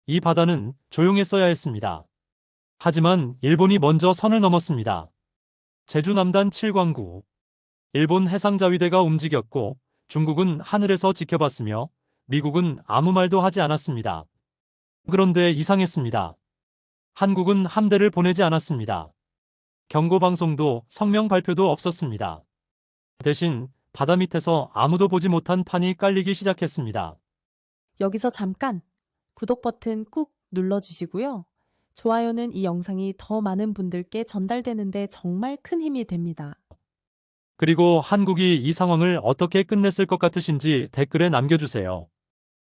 이 바다는 조용했어야 했습니다. 하지만 일본이 먼저 선을 넘었습니다. 제주 남단 7광구. 일본 해상자위대가 움직였고 중국은 하늘에서 지켜봤으며 미국은 아무 말도 하지 않았습니다. 그런데 이상했습니다. 한국은 함대를 보내지 않았습니다. 경고방송도 성명 발표도 없었습니다. 대신 바다 밑에서 아무도 보지 못한 판이 깔리기 시작했습니다. 여기서 잠깐 구독 버튼 꾹 눌러주시고요. 좋아요는 이 영상이 더 많은 분들께 전달되는데 정말 큰 힘이 됩니다. 그리고 한국이 이 상황을 어떻게 끝냈을 것 같으신지 댓글에 남겨주세요.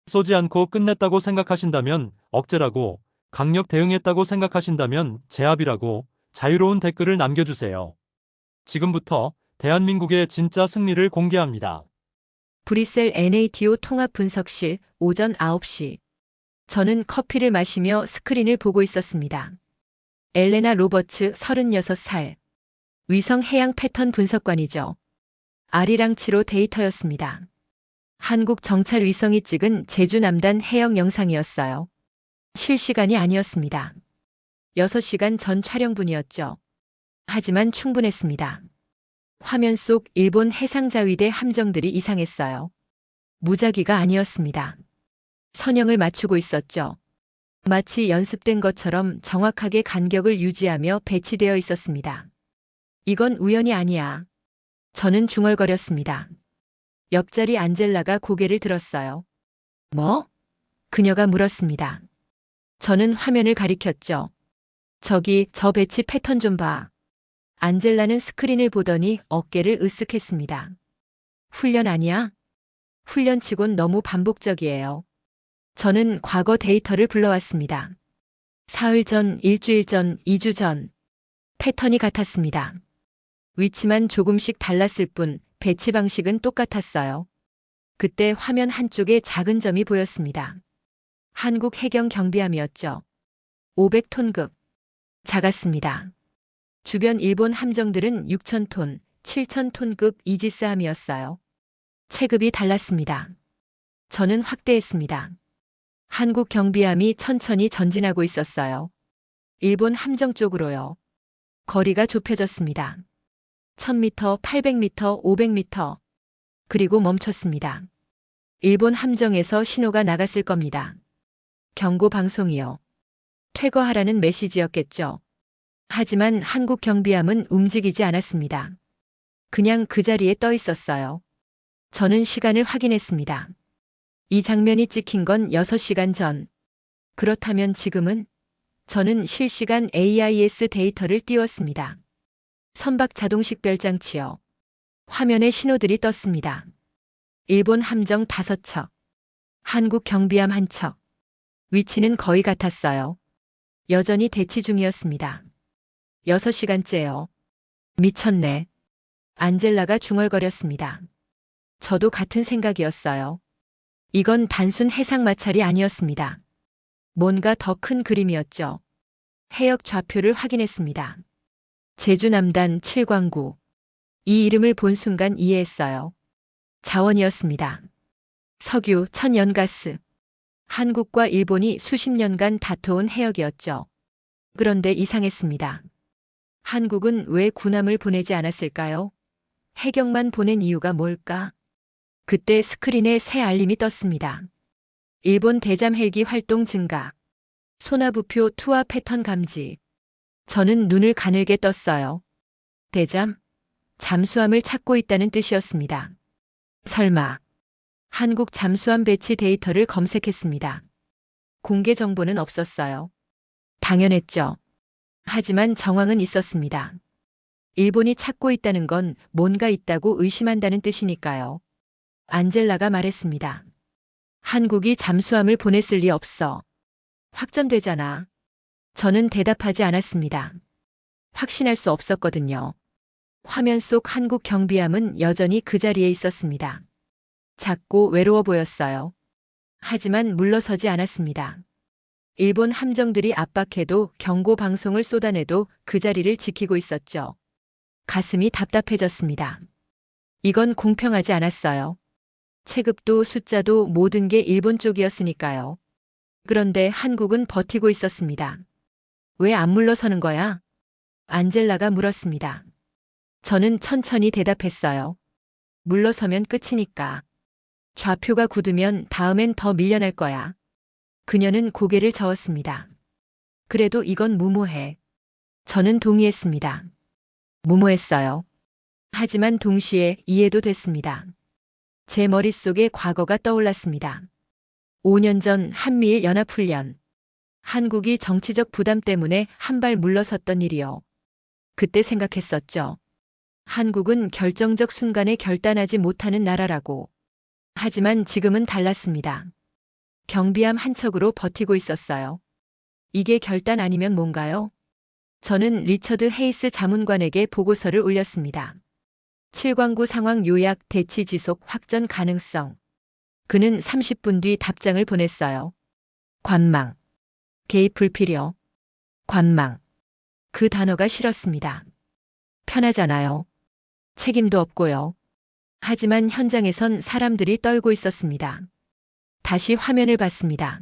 쏘지 않고 끝냈다고 생각하신다면 억제라고, 강력 대응했다고 생각하신다면 제압이라고 자유로운 댓글을 남겨주세요. 지금부터 대한민국의 진짜 승리를 공개합니다. 브뤼셀 NATO 통합 분석실 오전 9시. 저는 커피를 마시며 스크린을 보고 있었습니다. 엘레나 로버츠 36살. 위성 해양 패턴 분석관이죠. 아리랑치로 데이터였습니다. 한국 정찰 위성이 찍은 제주 남단 해역 영상이었어요. 실시간이 아니었습니다. 6시간 전 촬영분이었죠. 하지만 충분했습니다. 화면 속 일본 해상자위대 함정들이 이상했어요. 무작위가 아니었습니다. 선형을 맞추고 있었죠. 마치 연습된 것처럼 정확하게 간격을 유지하며 배치되어 있었습니다. 이건 우연이 아니야. 저는 중얼거렸습니다. 옆자리 안젤라가 고개를 들었어요. 뭐? 그녀가 물었습니다. 저는 화면을 가리켰죠. 저기 저 배치 패턴 좀 봐. 안젤라는 스크린을 보더니 어깨를 으쓱했습니다. 훈련 아니야? 훈련치곤 너무 반복적이에요. 저는 과거 데이터를 불러왔습니다. 사흘 전, 일주일 전, 2주 전. 패턴이 같았습니다. 위치만 조금씩 달랐을 뿐 배치 방식은 똑같았어요. 그때 화면 한쪽에 작은 점이 보였습니다. 한국 해경 경비함이었죠. 500톤급. 작았습니다. 주변 일본 함정들은 6,000톤, 7,000톤급 이지스함이었어요. 체급이 달랐습니다. 저는 확대했습니다. 한국 경비함이 천천히 전진하고 있었어요. 일본 함정 쪽으로요. 거리가 좁혀졌습니다. 1000m, 800m, 500m. 그리고 멈췄습니다. 일본 함정에서 신호가 나갔을 겁니다. 경고 방송이요. 퇴거하라는 메시지였겠죠. 하지만 한국 경비함은 움직이지 않았습니다. 그냥 그 자리에 떠 있었어요. 저는 시간을 확인했습니다. 이 장면이 찍힌 건 6시간 전. 그렇다면 지금은? 저는 실시간 AIS 데이터를 띄웠습니다. 선박 자동식 별장치요. 화면에 신호들이 떴습니다. 일본 함정 5척. 한국 경비함 1척. 위치는 거의 같았어요. 여전히 대치 중이었습니다. 6시간째요. 미쳤네. 안젤라가 중얼거렸습니다. 저도 같은 생각이었어요. 이건 단순 해상 마찰이 아니었습니다. 뭔가 더 큰 그림이었죠. 해역 좌표를 확인했습니다. 제주 남단 7광구. 이 이름을 본 순간 이해했어요. 자원이었습니다. 석유, 천연가스. 한국과 일본이 수십 년간 다퉈온 해역이었죠. 그런데 이상했습니다. 한국은 왜 군함을 보내지 않았을까요? 해경만 보낸 이유가 뭘까? 그때 스크린에 새 알림이 떴습니다. 일본 대잠 헬기 활동 증가. 소나부표 투하 패턴 감지. 저는 눈을 가늘게 떴어요. 대잠? 잠수함을 찾고 있다는 뜻이었습니다. 설마. 한국 잠수함 배치 데이터를 검색했습니다. 공개 정보는 없었어요. 당연했죠. 하지만 정황은 있었습니다. 일본이 찾고 있다는 건 뭔가 있다고 의심한다는 뜻이니까요. 안젤라가 말했습니다. 한국이 잠수함을 보냈을 리 없어. 확전되잖아. 저는 대답하지 않았습니다. 확신할 수 없었거든요. 화면 속 한국 경비함은 여전히 그 자리에 있었습니다. 작고 외로워 보였어요. 하지만 물러서지 않았습니다. 일본 함정들이 압박해도 경고 방송을 쏟아내도 그 자리를 지키고 있었죠. 가슴이 답답해졌습니다. 이건 공평하지 않았어요. 체급도 숫자도 모든 게 일본 쪽이었으니까요. 그런데 한국은 버티고 있었습니다. 왜 안 물러서는 거야? 안젤라가 물었습니다. 저는 천천히 대답했어요. 물러서면 끝이니까. 좌표가 굳으면 다음엔 더 밀려날 거야. 그녀는 고개를 저었습니다. 그래도 이건 무모해. 저는 동의했습니다. 무모했어요. 하지만 동시에 이해도 됐습니다. 제 머릿속에 과거가 떠올랐습니다. 5년 전 한미일 연합훈련. 한국이 정치적 부담 때문에 한 발 물러섰던 일이요. 그때 생각했었죠. 한국은 결정적 순간에 결단하지 못하는 나라라고. 하지만 지금은 달랐습니다. 경비함 한 척으로 버티고 있었어요. 이게 결단 아니면 뭔가요? 저는 리처드 헤이스 자문관에게 보고서를 올렸습니다. 7광구 상황 요약 대치 지속 확전 가능성. 그는 30분 뒤 답장을 보냈어요. 관망. 개입 불필요. 관망. 그 단어가 싫었습니다. 편하잖아요. 책임도 없고요. 하지만 현장에선 사람들이 떨고 있었습니다. 다시 화면을 봤습니다.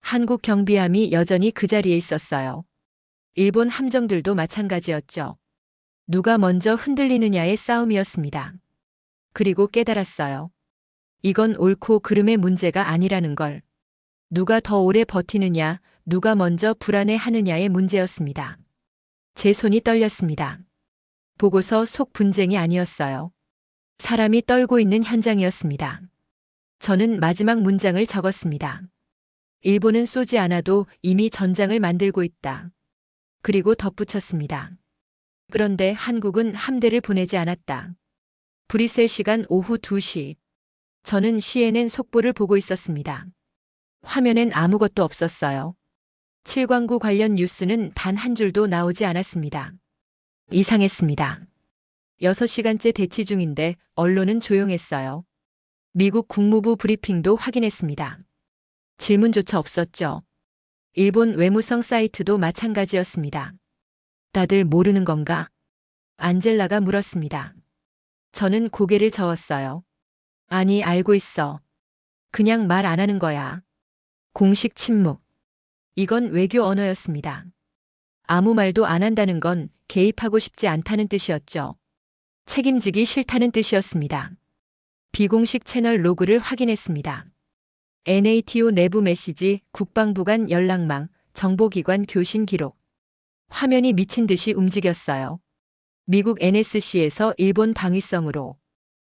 한국 경비함이 여전히 그 자리에 있었어요. 일본 함정들도 마찬가지였죠. 누가 먼저 흔들리느냐의 싸움이었습니다. 그리고 깨달았어요. 이건 옳고 그름의 문제가 아니라는 걸. 누가 더 오래 버티느냐, 누가 먼저 불안해하느냐의 문제였습니다. 제 손이 떨렸습니다. 보고서 속 분쟁이 아니었어요. 사람이 떨고 있는 현장이었습니다. 저는 마지막 문장을 적었습니다. 일본은 쏘지 않아도 이미 전장을 만들고 있다. 그리고 덧붙였습니다. 그런데 한국은 함대를 보내지 않았다. 브뤼셀 시간 오후 2시. 저는 CNN 속보를 보고 있었습니다. 화면엔 아무것도 없었어요. 7광구 관련 뉴스는 단 한 줄도 나오지 않았습니다. 이상했습니다. 6시간째 대치 중인데 언론은 조용했어요. 미국 국무부 브리핑도 확인했습니다. 질문조차 없었죠. 일본 외무성 사이트도 마찬가지였습니다. 다들 모르는 건가? 안젤라가 물었습니다. 저는 고개를 저었어요. 아니, 알고 있어. 그냥 말 안 하는 거야. 공식 침묵. 이건 외교 언어였습니다. 아무 말도 안 한다는 건 개입하고 싶지 않다는 뜻이었죠. 책임지기 싫다는 뜻이었습니다. 비공식 채널 로그를 확인했습니다. NATO 내부 메시지, 국방부 간 연락망, 정보기관 교신 기록. 화면이 미친 듯이 움직였어요. 미국 NSC에서 일본 방위성으로,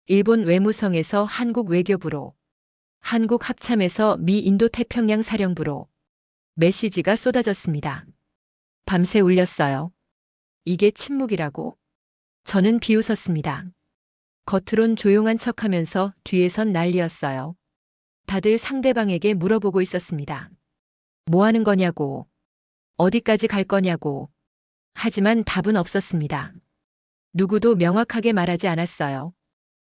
일본 외무성에서 한국 외교부로, 한국 합참에서 미 인도태평양 사령부로 메시지가 쏟아졌습니다. 밤새 울렸어요. 이게 침묵이라고? 저는 비웃었습니다. 겉으론 조용한 척하면서 뒤에선 난리였어요. 다들 상대방에게 물어보고 있었습니다. 뭐 하는 거냐고. 어디까지 갈 거냐고. 하지만 답은 없었습니다. 누구도 명확하게 말하지 않았어요.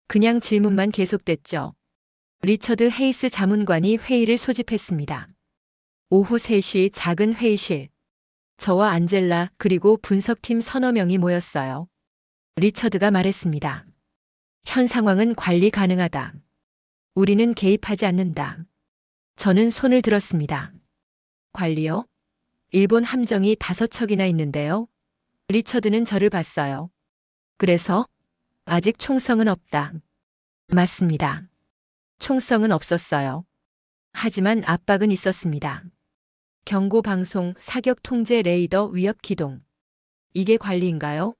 그냥 질문만 계속됐죠. 리처드 헤이스 자문관이 회의를 소집했습니다. 오후 3시 작은 회의실. 저와 안젤라 그리고 분석팀 서너 명이 모였어요. 리처드가 말했습니다. 현 상황은 관리 가능하다. 우리는 개입하지 않는다. 저는 손을 들었습니다. 관리요? 일본 함정이 5척이나 있는데요. 리처드는 저를 봤어요. 그래서? 아직 총성은 없다. 맞습니다. 총성은 없었어요. 하지만 압박은 있었습니다. 경고 방송, 사격 통제 레이더 위협 기동. 이게 관리인가요?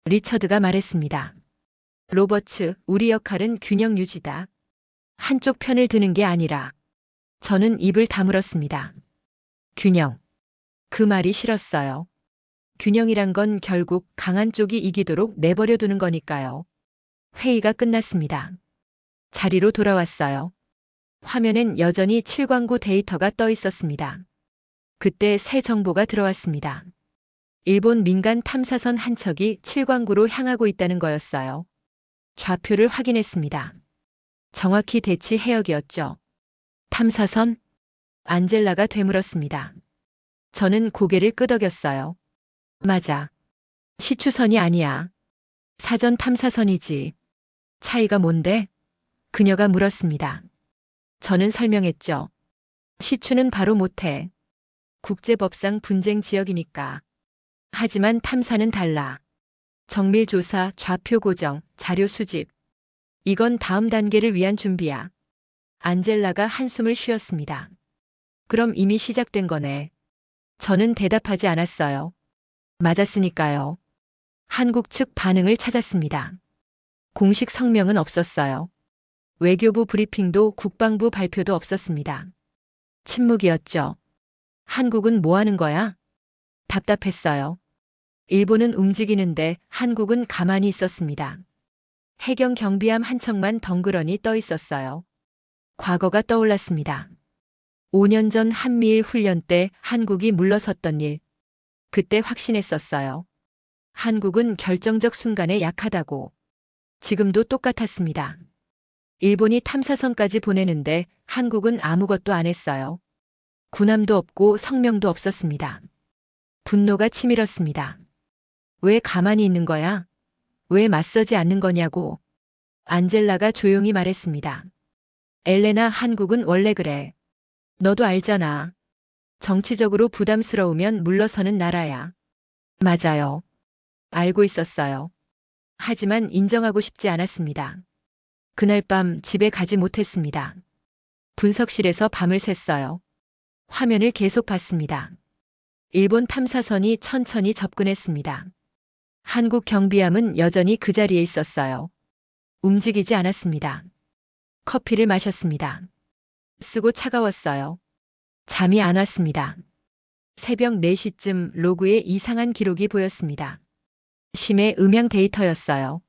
리처드가 말했습니다. 로버츠, 우리 역할은 균형 유지다. 한쪽 편을 드는 게 아니라. 저는 입을 다물었습니다. 균형. 그 말이 싫었어요. 균형이란 건 결국 강한 쪽이 이기도록 내버려 두는 거니까요. 회의가 끝났습니다. 자리로 돌아왔어요. 화면엔 여전히 7광구 데이터가 떠 있었습니다. 그때 새 정보가 들어왔습니다. 일본 민간 탐사선 한 척이 7광구로 향하고 있다는 거였어요. 좌표를 확인했습니다. 정확히 대치 해역이었죠. 탐사선? 안젤라가 되물었습니다. 저는 고개를 끄덕였어요. 맞아. 시추선이 아니야. 사전 탐사선이지. 차이가 뭔데? 그녀가 물었습니다. 저는 설명했죠. 시추는 바로 못해. 국제법상 분쟁 지역이니까. 하지만 탐사는 달라. 정밀 조사, 좌표 고정, 자료 수집. 이건 다음 단계를 위한 준비야. 안젤라가 한숨을 쉬었습니다. 그럼 이미 시작된 거네. 저는 대답하지 않았어요. 맞았으니까요. 한국 측 반응을 찾았습니다. 공식 성명은 없었어요. 외교부 브리핑도 국방부 발표도 없었습니다. 침묵이었죠. 한국은 뭐 하는 거야? 답답했어요. 일본은 움직이는데 한국은 가만히 있었습니다. 해경 경비함 한 척만 덩그러니 떠 있었어요. 과거가 떠올랐습니다. 5년 전 한미일 훈련 때 한국이 물러섰던 일. 그때 확신했었어요. 한국은 결정적 순간에 약하다고. 지금도 똑같았습니다. 일본이 탐사선까지 보내는데 한국은 아무것도 안 했어요. 군함도 없고 성명도 없었습니다. 분노가 치밀었습니다. 왜 가만히 있는 거야? 왜 맞서지 않는 거냐고. 안젤라가 조용히 말했습니다. 엘레나, 한국은 원래 그래. 너도 알잖아. 정치적으로 부담스러우면 물러서는 나라야. 맞아요. 알고 있었어요. 하지만 인정하고 싶지 않았습니다. 그날 밤 집에 가지 못했습니다. 분석실에서 밤을 샜어요. 화면을 계속 봤습니다. 일본 탐사선이 천천히 접근했습니다. 한국 경비함은 여전히 그 자리에 있었어요. 움직이지 않았습니다. 커피를 마셨습니다. 쓰고 차가웠어요. 잠이 안 왔습니다. 새벽 4시쯤 로그에 이상한 기록이 보였습니다. 심해 음향 데이터였어요.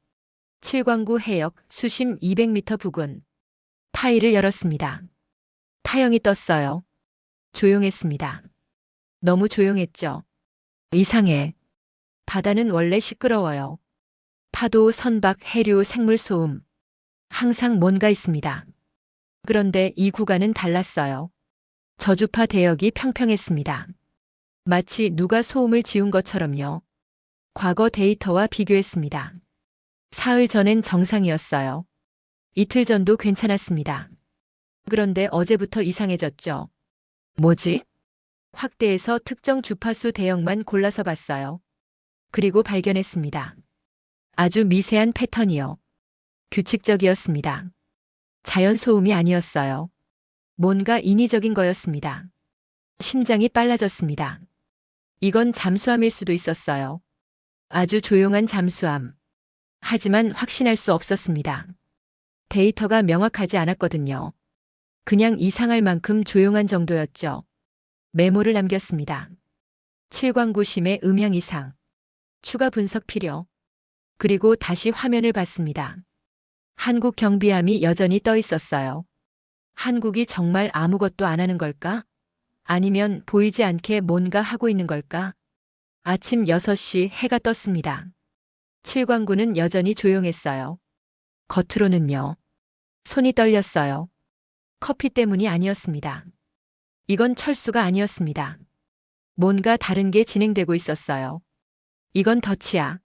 7광구 해역 수심 200m 부근. 파일을 열었습니다. 파형이 떴어요. 조용했습니다. 너무 조용했죠. 이상해. 바다는 원래 시끄러워요. 파도, 선박, 해류, 생물 소음. 항상 뭔가 있습니다. 그런데 이 구간은 달랐어요. 저주파 대역이 평평했습니다. 마치 누가 소음을 지운 것처럼요. 과거 데이터와 비교했습니다. 사흘 전엔 정상이었어요. 이틀 전도 괜찮았습니다. 그런데 어제부터 이상해졌죠. 뭐지? 확대해서 특정 주파수 대역만 골라서 봤어요. 그리고 발견했습니다. 아주 미세한 패턴이요. 규칙적이었습니다. 자연 소음이 아니었어요. 뭔가 인위적인 거였습니다. 심장이 빨라졌습니다. 이건 잠수함일 수도 있었어요. 아주 조용한 잠수함. 하지만 확신할 수 없었습니다. 데이터가 명확하지 않았거든요. 그냥 이상할 만큼 조용한 정도였죠. 메모를 남겼습니다. 7광구 심해 음향 이상. 추가 분석 필요. 그리고 다시 화면을 봤습니다. 한국 경비함이 여전히 떠 있었어요. 한국이 정말 아무것도 안 하는 걸까? 아니면 보이지 않게 뭔가 하고 있는 걸까? 아침 6시 해가 떴습니다. 7광구는 여전히 조용했어요. 겉으로는요. 손이 떨렸어요. 커피 때문이 아니었습니다. 이건 철수가 아니었습니다. 뭔가 다른 게 진행되고 있었어요. 이건 덫이야.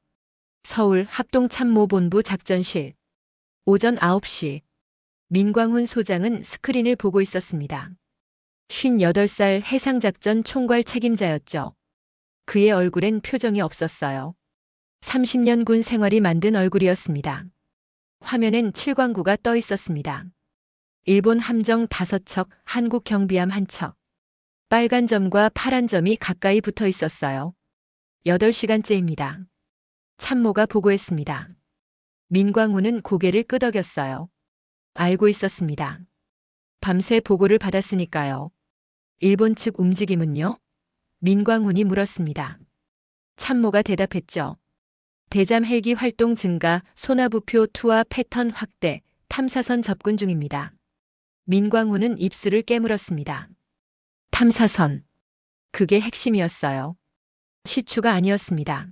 서울 합동참모본부 작전실. 오전 9시. 민광훈 소장은 스크린을 보고 있었습니다. 58살 해상작전 총괄 책임자였죠. 그의 얼굴엔 표정이 없었어요. 30년 군 생활이 만든 얼굴이었습니다. 화면엔 7광구가 떠 있었습니다. 일본 함정 5척, 한국 경비함 1척. 빨간 점과 파란 점이 가까이 붙어 있었어요. 8시간째입니다. 참모가 보고했습니다. 민광훈은 고개를 끄덕였어요. 알고 있었습니다. 밤새 보고를 받았으니까요. 일본 측 움직임은요? 민광훈이 물었습니다. 참모가 대답했죠. 대잠 헬기 활동 증가, 소나부표 투하 패턴 확대, 탐사선 접근 중입니다. 민광훈은 입술을 깨물었습니다. 탐사선. 그게 핵심이었어요. 시추가 아니었습니다.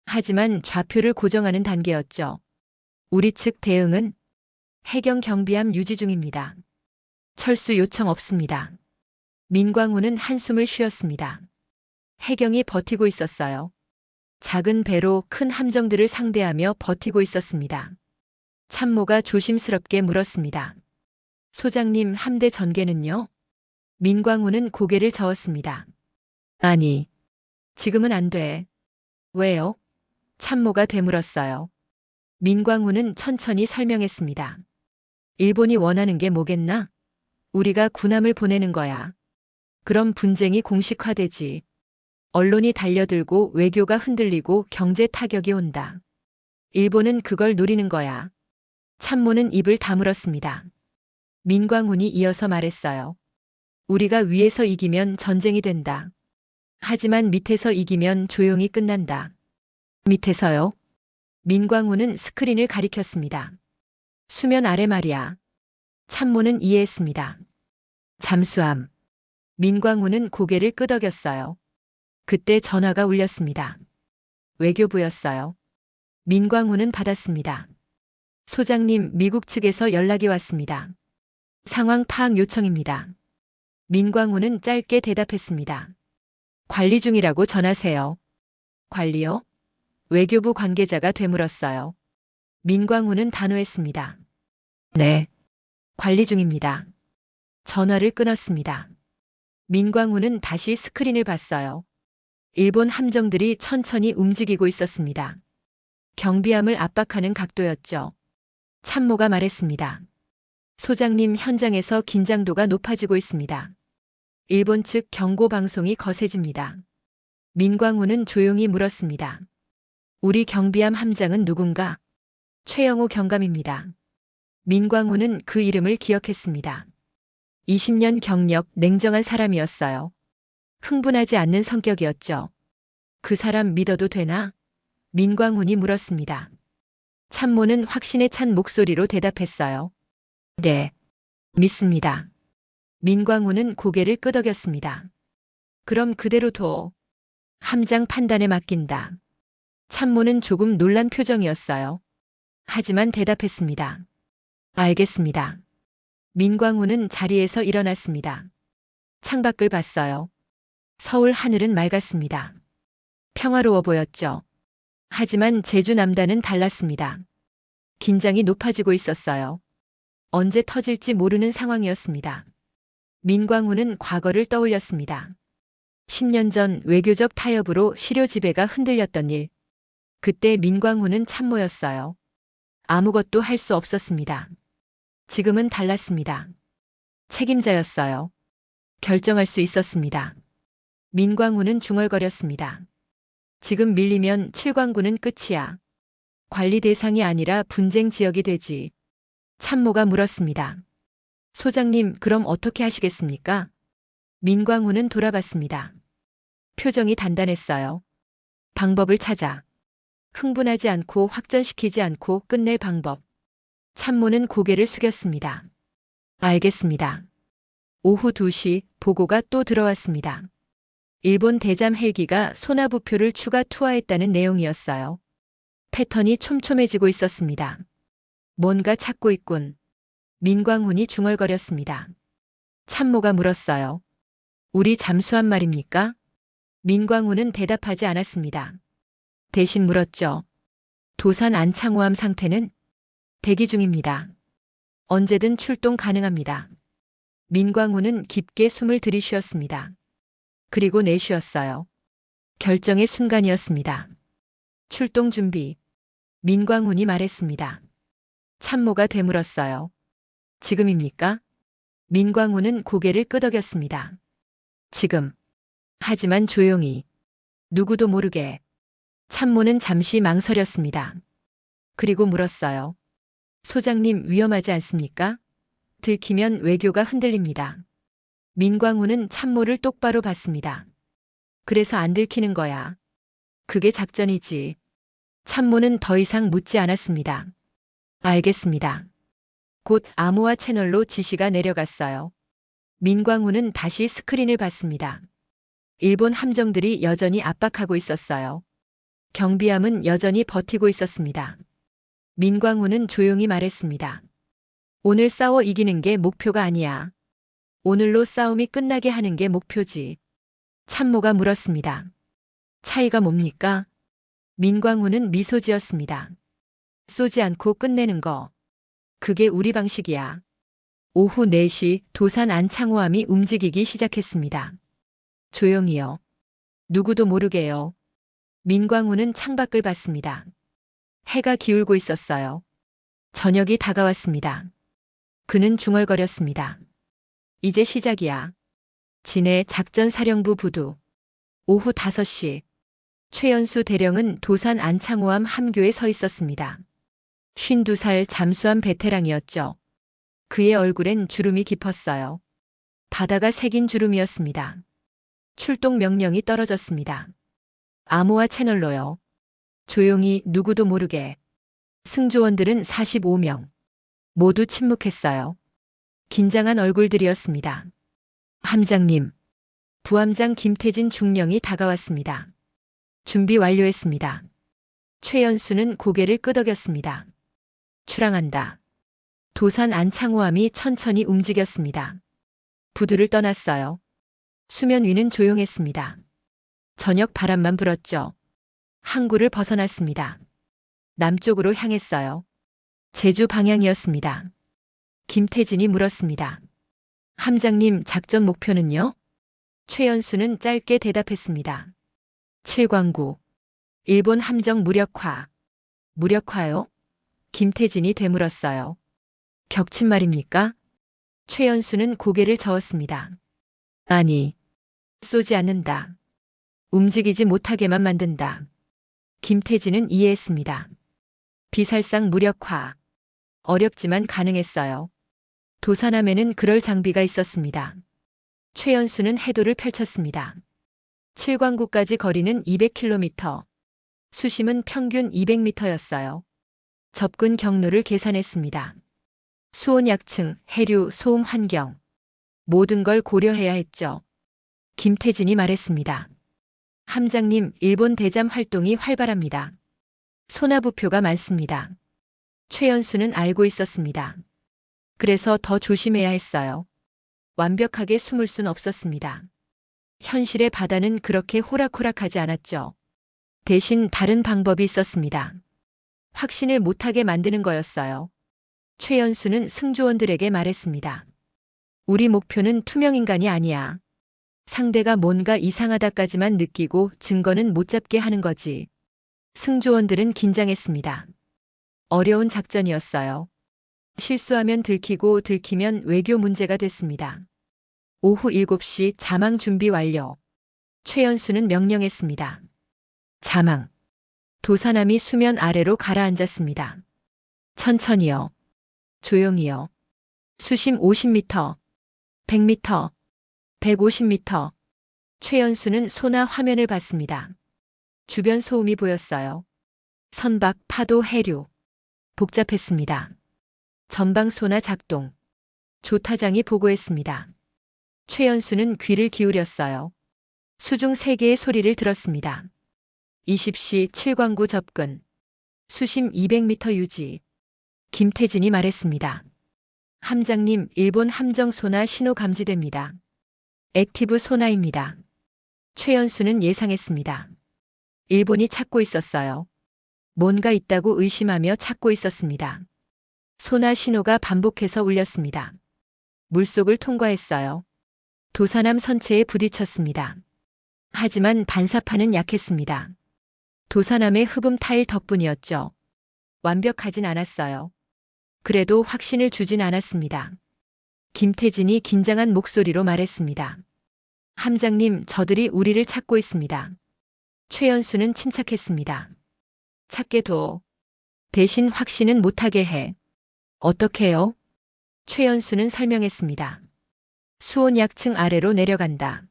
하지만 좌표를 고정하는 단계였죠. 우리 측 대응은 해경 경비함 유지 중입니다. 철수 요청 없습니다. 민광훈은 한숨을 쉬었습니다. 해경이 버티고 있었어요. 작은 배로 큰 함정들을 상대하며 버티고 있었습니다. 참모가 조심스럽게 물었습니다. 소장님, 함대 전개는요? 민광훈은 고개를 저었습니다. 아니, 지금은 안 돼. 왜요? 참모가 되물었어요. 민광훈은 천천히 설명했습니다. 일본이 원하는 게 뭐겠나? 우리가 군함을 보내는 거야. 그럼 분쟁이 공식화되지. 언론이 달려들고 외교가 흔들리고 경제 타격이 온다. 일본은 그걸 노리는 거야. 참모는 입을 다물었습니다. 민광훈이 이어서 말했어요. 우리가 위에서 이기면 전쟁이 된다. 하지만 밑에서 이기면 조용히 끝난다. 밑에서요? 민광훈은 스크린을 가리켰습니다. 수면 아래 말이야. 참모는 이해했습니다. 잠수함. 민광훈은 고개를 끄덕였어요. 그때 전화가 울렸습니다. 외교부였어요. 민광훈은 받았습니다. 소장님, 미국 측에서 연락이 왔습니다. 상황 파악 요청입니다. 민광훈은 짧게 대답했습니다. 관리 중이라고 전하세요. 관리요? 외교부 관계자가 되물었어요. 민광훈은 단호했습니다. 네. 관리 중입니다. 전화를 끊었습니다. 민광훈은 다시 스크린을 봤어요. 일본 함정들이 천천히 움직이고 있었습니다. 경비함을 압박하는 각도였죠. 참모가 말했습니다. 소장님, 현장에서 긴장도가 높아지고 있습니다. 일본 측 경고 방송이 거세집니다. 민광훈은 조용히 물었습니다. 우리 경비함 함장은 누군가? 최영호 경감입니다. 민광훈은 그 이름을 기억했습니다. 20년 경력, 냉정한 사람이었어요. 흥분하지 않는 성격이었죠. 그 사람 믿어도 되나? 민광훈이 물었습니다. 참모는 확신에 찬 목소리로 대답했어요. 네, 믿습니다. 민광훈은 고개를 끄덕였습니다. 그럼 그대로 둬. 함장 판단에 맡긴다. 참모는 조금 놀란 표정이었어요. 하지만 대답했습니다. 알겠습니다. 민광훈은 자리에서 일어났습니다. 창밖을 봤어요. 서울 하늘은 맑았습니다. 평화로워 보였죠. 하지만 제주 남단은 달랐습니다. 긴장이 높아지고 있었어요. 언제 터질지 모르는 상황이었습니다. 민광훈은 과거를 떠올렸습니다. 10년 전 외교적 타협으로 시료 지배가 흔들렸던 일. 그때 민광훈은 참모였어요. 아무것도 할 수 없었습니다. 지금은 달랐습니다. 책임자였어요. 결정할 수 있었습니다. 민광훈은 중얼거렸습니다. 지금 밀리면 칠광구는 끝이야. 관리 대상이 아니라 분쟁 지역이 되지. 참모가 물었습니다. 소장님, 그럼 어떻게 하시겠습니까? 민광훈은 돌아봤습니다. 표정이 단단했어요. 방법을 찾아. 흥분하지 않고 확전시키지 않고 끝낼 방법. 참모는 고개를 숙였습니다. 알겠습니다. 오후 2시 보고가 또 들어왔습니다. 일본 대잠 헬기가 소나부표를 추가 투하했다는 내용이었어요. 패턴이 촘촘해지고 있었습니다. 뭔가 찾고 있군. 민광훈이 중얼거렸습니다. 참모가 물었어요. 우리 잠수함 말입니까? 민광훈은 대답하지 않았습니다. 대신 물었죠. 도산 안창호함 상태는? 대기 중입니다. 언제든 출동 가능합니다. 민광훈은 깊게 숨을 들이쉬었습니다. 그리고 내쉬었어요. 결정의 순간이었습니다. 출동 준비. 민광훈이 말했습니다. 참모가 되물었어요. 지금입니까? 민광훈은 고개를 끄덕였습니다. 지금. 하지만 조용히. 누구도 모르게. 참모는 잠시 망설였습니다. 그리고 물었어요. 소장님, 위험하지 않습니까? 들키면 외교가 흔들립니다. 민광훈은 참모를 똑바로 봤습니다. 그래서 안 들키는 거야. 그게 작전이지. 참모는 더 이상 묻지 않았습니다. 알겠습니다. 곧 아모아 채널로 지시가 내려갔어요. 민광훈은 다시 스크린을 봤습니다. 일본 함정들이 여전히 압박하고 있었어요. 경비함은 여전히 버티고 있었습니다. 민광훈은 조용히 말했습니다. 오늘 싸워 이기는 게 목표가 아니야. 오늘로 싸움이 끝나게 하는 게 목표지. 참모가 물었습니다. 차이가 뭡니까? 민광훈은 미소 지었습니다. 쏘지 않고 끝내는 거. 그게 우리 방식이야. 오후 4시 도산 안창호함이 움직이기 시작했습니다. 조용히요. 누구도 모르게요. 민광우는 창밖을 봤습니다. 해가 기울고 있었어요. 저녁이 다가왔습니다. 그는 중얼거렸습니다. 이제 시작이야. 진해 작전사령부 부두. 오후 5시. 최연수 대령은 도산 안창호함 함교에 서 있었습니다. 52살 잠수함 베테랑이었죠. 그의 얼굴엔 주름이 깊었어요. 바다가 새긴 주름이었습니다. 출동 명령이 떨어졌습니다. 암호화 채널로요. 조용히 누구도 모르게. 승조원들은 45명. 모두 침묵했어요. 긴장한 얼굴들이었습니다. 함장님. 부함장 김태진 중령이 다가왔습니다. 준비 완료했습니다. 최연수는 고개를 끄덕였습니다. 출항한다. 도산 안창호함이 천천히 움직였습니다. 부두를 떠났어요. 수면 위는 조용했습니다. 저녁 바람만 불었죠. 항구를 벗어났습니다. 남쪽으로 향했어요. 제주 방향이었습니다. 김태진이 물었습니다. 함장님, 작전 목표는요? 최연수는 짧게 대답했습니다. 칠광구. 일본 함정 무력화. 무력화요? 김태진이 되물었어요. 격침 말입니까? 최연수는 고개를 저었습니다. 아니, 쏘지 않는다. 움직이지 못하게만 만든다. 김태진은 이해했습니다. 비살상 무력화. 어렵지만 가능했어요. 도산함에는 그럴 장비가 있었습니다. 최연수는 해도를 펼쳤습니다. 칠광구까지 거리는 200km. 수심은 평균 200m였어요. 접근 경로를 계산했습니다. 수온 약층, 해류, 소음 환경. 모든 걸 고려해야 했죠. 김태진이 말했습니다. 함장님, 일본 대잠 활동이 활발합니다. 소나부표가 많습니다. 최연수는 알고 있었습니다. 그래서 더 조심해야 했어요. 완벽하게 숨을 순 없었습니다. 현실의 바다는 그렇게 호락호락하지 않았죠. 대신 다른 방법이 있었습니다. 확신을 못하게 만드는 거였어요. 최연수는 승조원들에게 말했습니다. 우리 목표는 투명인간이 아니야. 상대가 뭔가 이상하다까지만 느끼고 증거는 못 잡게 하는 거지. 승조원들은 긴장했습니다. 어려운 작전이었어요. 실수하면 들키고 들키면 외교 문제가 됐습니다. 오후 7시 자망 준비 완료. 최연수는 명령했습니다. 자망. 도산함이 수면 아래로 가라앉았습니다. 천천히요. 조용히요. 수심 50m, 100m, 150m. 최연수는 소나 화면을 봤습니다. 주변 소음이 보였어요. 선박, 파도, 해류. 복잡했습니다. 전방 소나 작동. 조타장이 보고했습니다. 최연수는 귀를 기울였어요. 수중 3개의 소리를 들었습니다. 20시 칠광구 접근. 수심 200m 유지. 김태진이 말했습니다. 함장님, 일본 함정 소나 신호 감지됩니다. 액티브 소나입니다. 최연수는 예상했습니다. 일본이 찾고 있었어요. 뭔가 있다고 의심하며 찾고 있었습니다. 소나 신호가 반복해서 울렸습니다. 물속을 통과했어요. 도산함 선체에 부딪혔습니다. 하지만 반사판은 약했습니다. 도산함의 흡음 타일 덕분이었죠. 완벽하진 않았어요. 그래도 확신을 주진 않았습니다. 김태진이 긴장한 목소리로 말했습니다. 함장님, 저들이 우리를 찾고 있습니다. 최연수는 침착했습니다. 찾게 둬. 대신 확신은 못하게 해. 어떻게요? 최연수는 설명했습니다. 수온 약층 아래로 내려간다.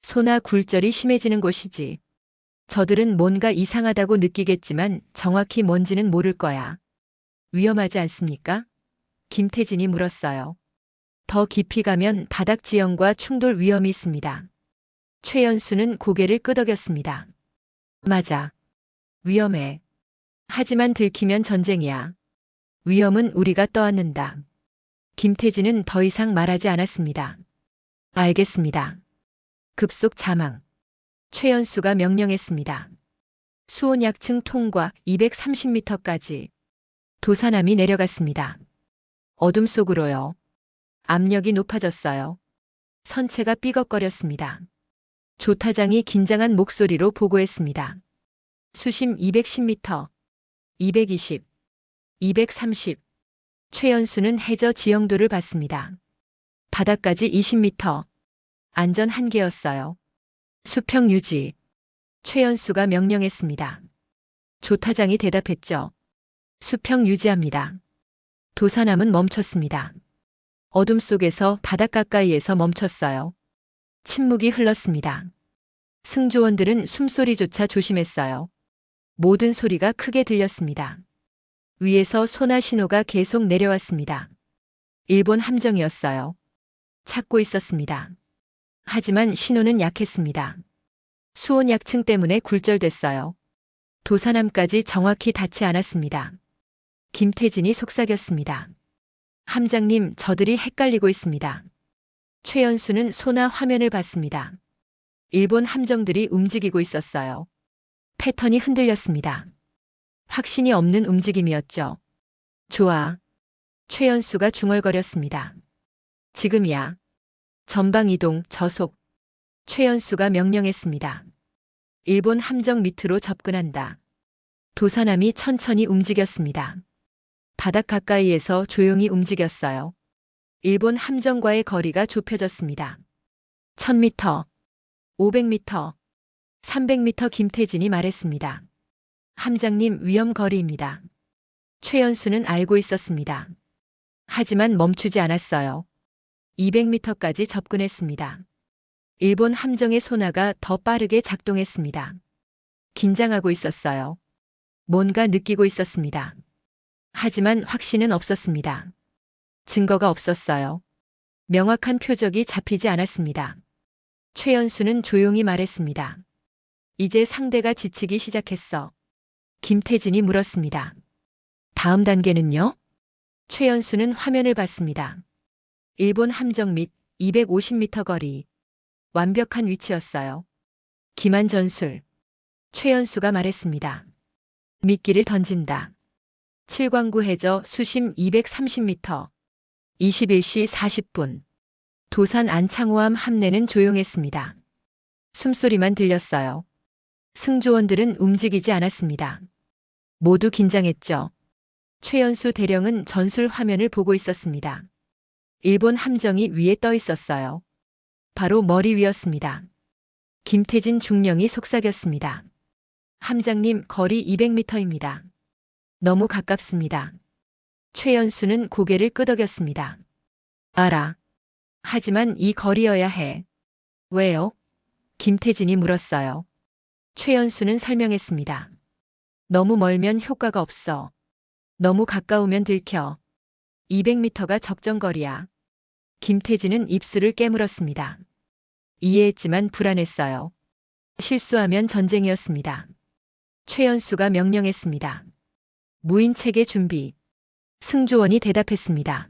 소나 굴절이 심해지는 곳이지. 저들은 뭔가 이상하다고 느끼겠지만 정확히 뭔지는 모를 거야. 위험하지 않습니까? 김태진이 물었어요. 더 깊이 가면 바닥 지형과 충돌 위험이 있습니다. 최연수는 고개를 끄덕였습니다. 맞아. 위험해. 하지만 들키면 전쟁이야. 위험은 우리가 떠안는다. 김태진은 더 이상 말하지 않았습니다. 알겠습니다. 급속 자망. 최연수가 명령했습니다. 수온 약층 통과 230m까지. 도산함이 내려갔습니다. 어둠 속으로요. 압력이 높아졌어요. 선체가 삐걱거렸습니다. 조타장이 긴장한 목소리로 보고했습니다. 수심 210m, 220, 230. 최연수는 해저 지형도를 봤습니다. 바닥까지 20m. 안전 한계였어요. 수평 유지. 최연수가 명령했습니다. 조타장이 대답했죠. 수평 유지합니다. 도사남은 멈췄습니다. 어둠 속에서 바닥 가까이에서 멈췄어요. 침묵이 흘렀습니다. 승조원들은 숨소리조차 조심했어요. 모든 소리가 크게 들렸습니다. 위에서 소나 신호가 계속 내려왔습니다. 일본 함정이었어요. 찾고 있었습니다. 하지만 신호는 약했습니다. 수온 약층 때문에 굴절됐어요. 도사남까지 정확히 닿지 않았습니다. 김태진이 속삭였습니다. 함장님, 저들이 헷갈리고 있습니다. 최연수는 소나 화면을 봤습니다. 일본 함정들이 움직이고 있었어요. 패턴이 흔들렸습니다. 확신이 없는 움직임이었죠. 좋아. 최연수가 중얼거렸습니다. 지금이야. 전방 이동, 저속. 최연수가 명령했습니다. 일본 함정 밑으로 접근한다. 도사남이 천천히 움직였습니다. 바닥 가까이에서 조용히 움직였어요. 일본 함정과의 거리가 좁혀졌습니다. 1000m, 500m, 300m 김태진이 말했습니다. 함장님, 위험 거리입니다. 최연수는 알고 있었습니다. 하지만 멈추지 않았어요. 200m까지 접근했습니다. 일본 함정의 소나가 더 빠르게 작동했습니다. 긴장하고 있었어요. 뭔가 느끼고 있었습니다. 하지만 확신은 없었습니다. 증거가 없었어요. 명확한 표적이 잡히지 않았습니다. 최연수는 조용히 말했습니다. 이제 상대가 지치기 시작했어. 김태진이 물었습니다. 다음 단계는요? 최연수는 화면을 봤습니다. 일본 함정 밑 250m 거리. 완벽한 위치였어요. 기만 전술. 최연수가 말했습니다. 미끼를 던진다. 7광구 해저 수심 230m. 21시 40분. 도산 안창호함 함내는 조용했습니다. 숨소리만 들렸어요. 승조원들은 움직이지 않았습니다. 모두 긴장했죠. 최연수 대령은 전술 화면을 보고 있었습니다. 일본 함정이 위에 떠 있었어요. 바로 머리 위였습니다. 김태진 중령이 속삭였습니다. 함장님, 거리 200m입니다. 너무 가깝습니다. 최연수는 고개를 끄덕였습니다. 알아. 하지만 이 거리여야 해. 왜요? 김태진이 물었어요. 최연수는 설명했습니다. 너무 멀면 효과가 없어. 너무 가까우면 들켜. 200m가 적정거리야. 김태진은 입술을 깨물었습니다. 이해했지만 불안했어요. 실수하면 전쟁이었습니다. 최연수가 명령했습니다. 무인체계 준비. 승조원이 대답했습니다.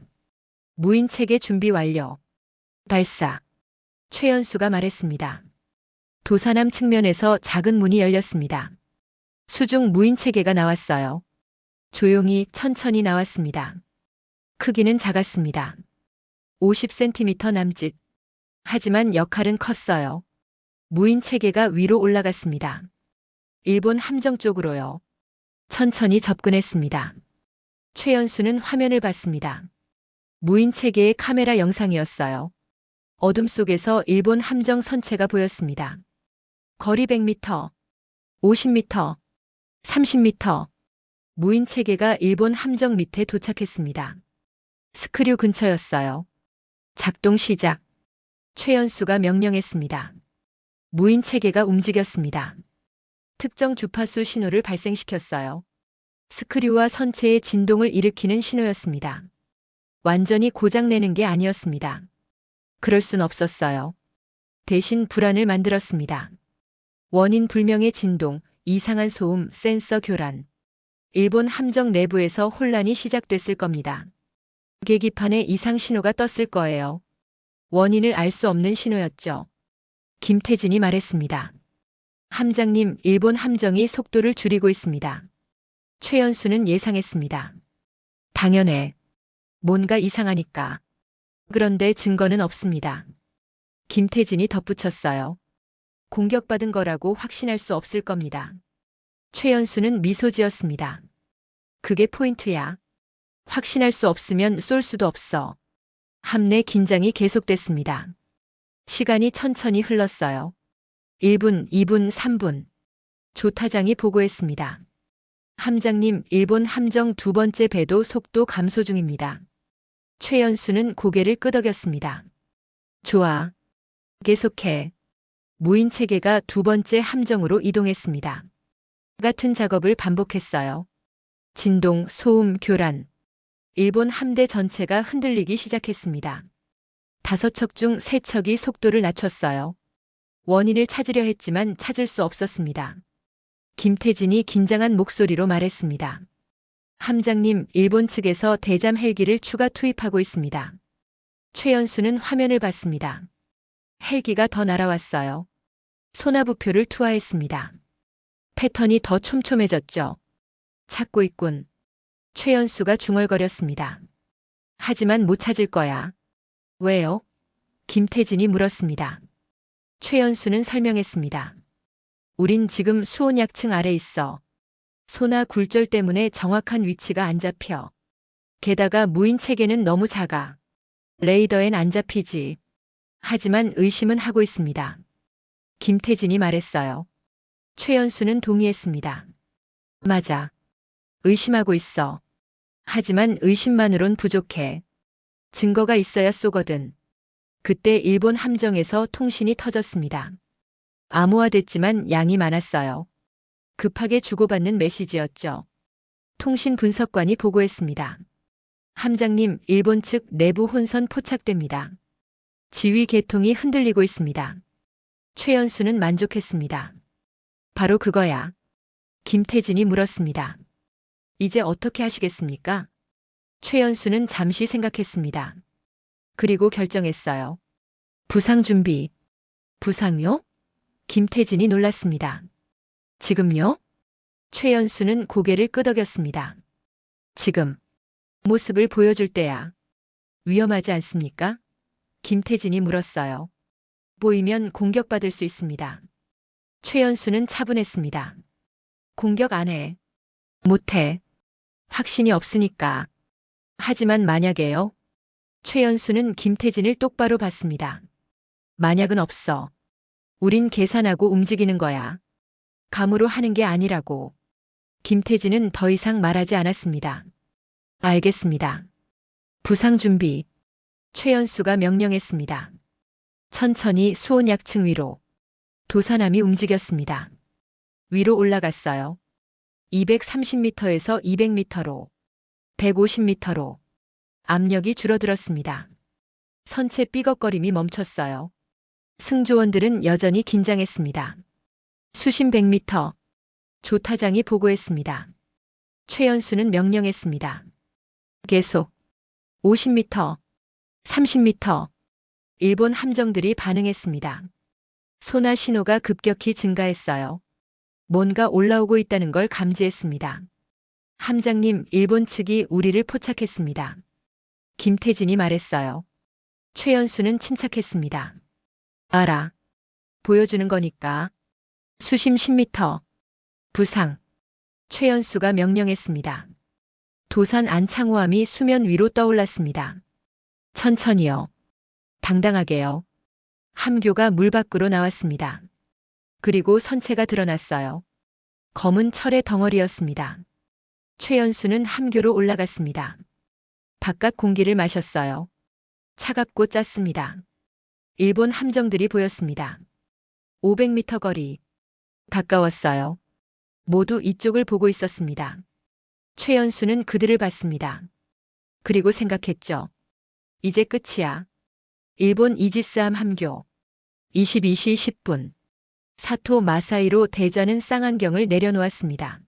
무인체계 준비 완료. 발사. 최연수가 말했습니다. 도사남 측면에서 작은 문이 열렸습니다. 수중 무인체계가 나왔어요. 조용히 천천히 나왔습니다. 크기는 작았습니다. 50cm 남짓. 하지만 역할은 컸어요. 무인체계가 위로 올라갔습니다. 일본 함정 쪽으로요. 천천히 접근했습니다. 최연수는 화면을 봤습니다. 무인체계의 카메라 영상이었어요. 어둠 속에서 일본 함정 선체가 보였습니다. 거리 100m, 50m, 30m. 무인체계가 일본 함정 밑에 도착했습니다. 스크류 근처였어요. 작동 시작. 최연수가 명령했습니다. 무인체계가 움직였습니다. 특정 주파수 신호를 발생시켰어요. 스크류와 선체의 진동을 일으키는 신호였습니다. 완전히 고장내는 게 아니었습니다. 그럴 순 없었어요. 대신 불안을 만들었습니다. 원인 불명의 진동, 이상한 소음, 센서 교란. 일본 함정 내부에서 혼란이 시작됐을 겁니다. 계기판에 이상 신호가 떴을 거예요. 원인을 알 수 없는 신호였죠. 김태진이 말했습니다. 함장님, 일본 함정이 속도를 줄이고 있습니다. 최연수는 예상했습니다. 당연해. 뭔가 이상하니까. 그런데 증거는 없습니다. 김태진이 덧붙였어요. 공격받은 거라고 확신할 수 없을 겁니다. 최연수는 미소 지었습니다. 그게 포인트야. 확신할 수 없으면 쏠 수도 없어. 함내 긴장이 계속됐습니다. 시간이 천천히 흘렀어요. 1분, 2분, 3분. 조 타장이 보고했습니다. 함장님, 일본 함정 두 번째 배도 속도 감소 중입니다. 최연수는 고개를 끄덕였습니다. 좋아. 계속해. 무인 체계가 두 번째 함정으로 이동했습니다. 같은 작업을 반복했어요. 진동, 소음, 교란. 일본 함대 전체가 흔들리기 시작했습니다. 5척 중 3척이 속도를 낮췄어요. 원인을 찾으려 했지만 찾을 수 없었습니다. 김태진이 긴장한 목소리로 말했습니다. 함장님, 일본 측에서 대잠 헬기를 추가 투입하고 있습니다. 최연수는 화면을 봤습니다. 헬기가 더 날아왔어요. 소나부표를 투하했습니다. 패턴이 더 촘촘해졌죠. 찾고 있군. 최연수가 중얼거렸습니다. 하지만 못 찾을 거야. 왜요? 김태진이 물었습니다. 최연수는 설명했습니다. 우린 지금 수온 약층 아래 있어. 소나 굴절 때문에 정확한 위치가 안 잡혀. 게다가 무인 체계는 너무 작아. 레이더엔 안 잡히지. 하지만 의심은 하고 있습니다. 김태진이 말했어요. 최연수는 동의했습니다. 맞아. 의심하고 있어. 하지만 의심만으론 부족해. 증거가 있어야 쏘거든. 그때 일본 함정에서 통신이 터졌습니다. 암호화됐지만 양이 많았어요. 급하게 주고받는 메시지였죠. 통신 분석관이 보고했습니다. 함장님, 일본 측 내부 혼선 포착됩니다. 지휘 계통이 흔들리고 있습니다. 최연수는 만족했습니다. 바로 그거야. 김태진이 물었습니다. 이제 어떻게 하시겠습니까? 최연수는 잠시 생각했습니다. 그리고 결정했어요. 부상 준비. 부상요? 김태진이 놀랐습니다. 지금요? 최연수는 고개를 끄덕였습니다. 지금. 모습을 보여줄 때야. 위험하지 않습니까? 김태진이 물었어요. 보이면 공격받을 수 있습니다. 최연수는 차분했습니다. 공격 안 해. 못해. 확신이 없으니까. 하지만 만약에요? 최연수는 김태진을 똑바로 봤습니다. 만약은 없어. 우린 계산하고 움직이는 거야. 감으로 하는 게 아니라고. 김태진은 더 이상 말하지 않았습니다. 알겠습니다. 부상 준비. 최연수가 명령했습니다. 천천히 수온 약층 위로. 도사남이 움직였습니다. 위로 올라갔어요. 230m에서 200m로. 150m로. 압력이 줄어들었습니다. 선체 삐걱거림이 멈췄어요. 승조원들은 여전히 긴장했습니다. 수심 100m. 조 타장이 보고했습니다. 최연수는 명령했습니다. 계속. 50m. 30m. 일본 함정들이 반응했습니다. 소나 신호가 급격히 증가했어요. 뭔가 올라오고 있다는 걸 감지했습니다. 함장님, 일본 측이 우리를 포착했습니다. 김태진이 말했어요. 최연수는 침착했습니다. 알아. 보여주는 거니까. 수심 10m. 부상. 최연수가 명령했습니다. 도산 안창호함이 수면 위로 떠올랐습니다. 천천히요. 당당하게요. 함교가 물 밖으로 나왔습니다. 그리고 선체가 드러났어요. 검은 철의 덩어리였습니다. 최연수는 함교로 올라갔습니다. 바깥 공기를 마셨어요. 차갑고 짰습니다. 일본 함정들이 보였습니다. 500m 거리. 가까웠어요. 모두 이쪽을 보고 있었습니다. 최연수는 그들을 봤습니다. 그리고 생각했죠. 이제 끝이야. 일본 이지스함 함교. 22시 10분. 사토 마사이로 대좌는 쌍안경을 내려놓았습니다.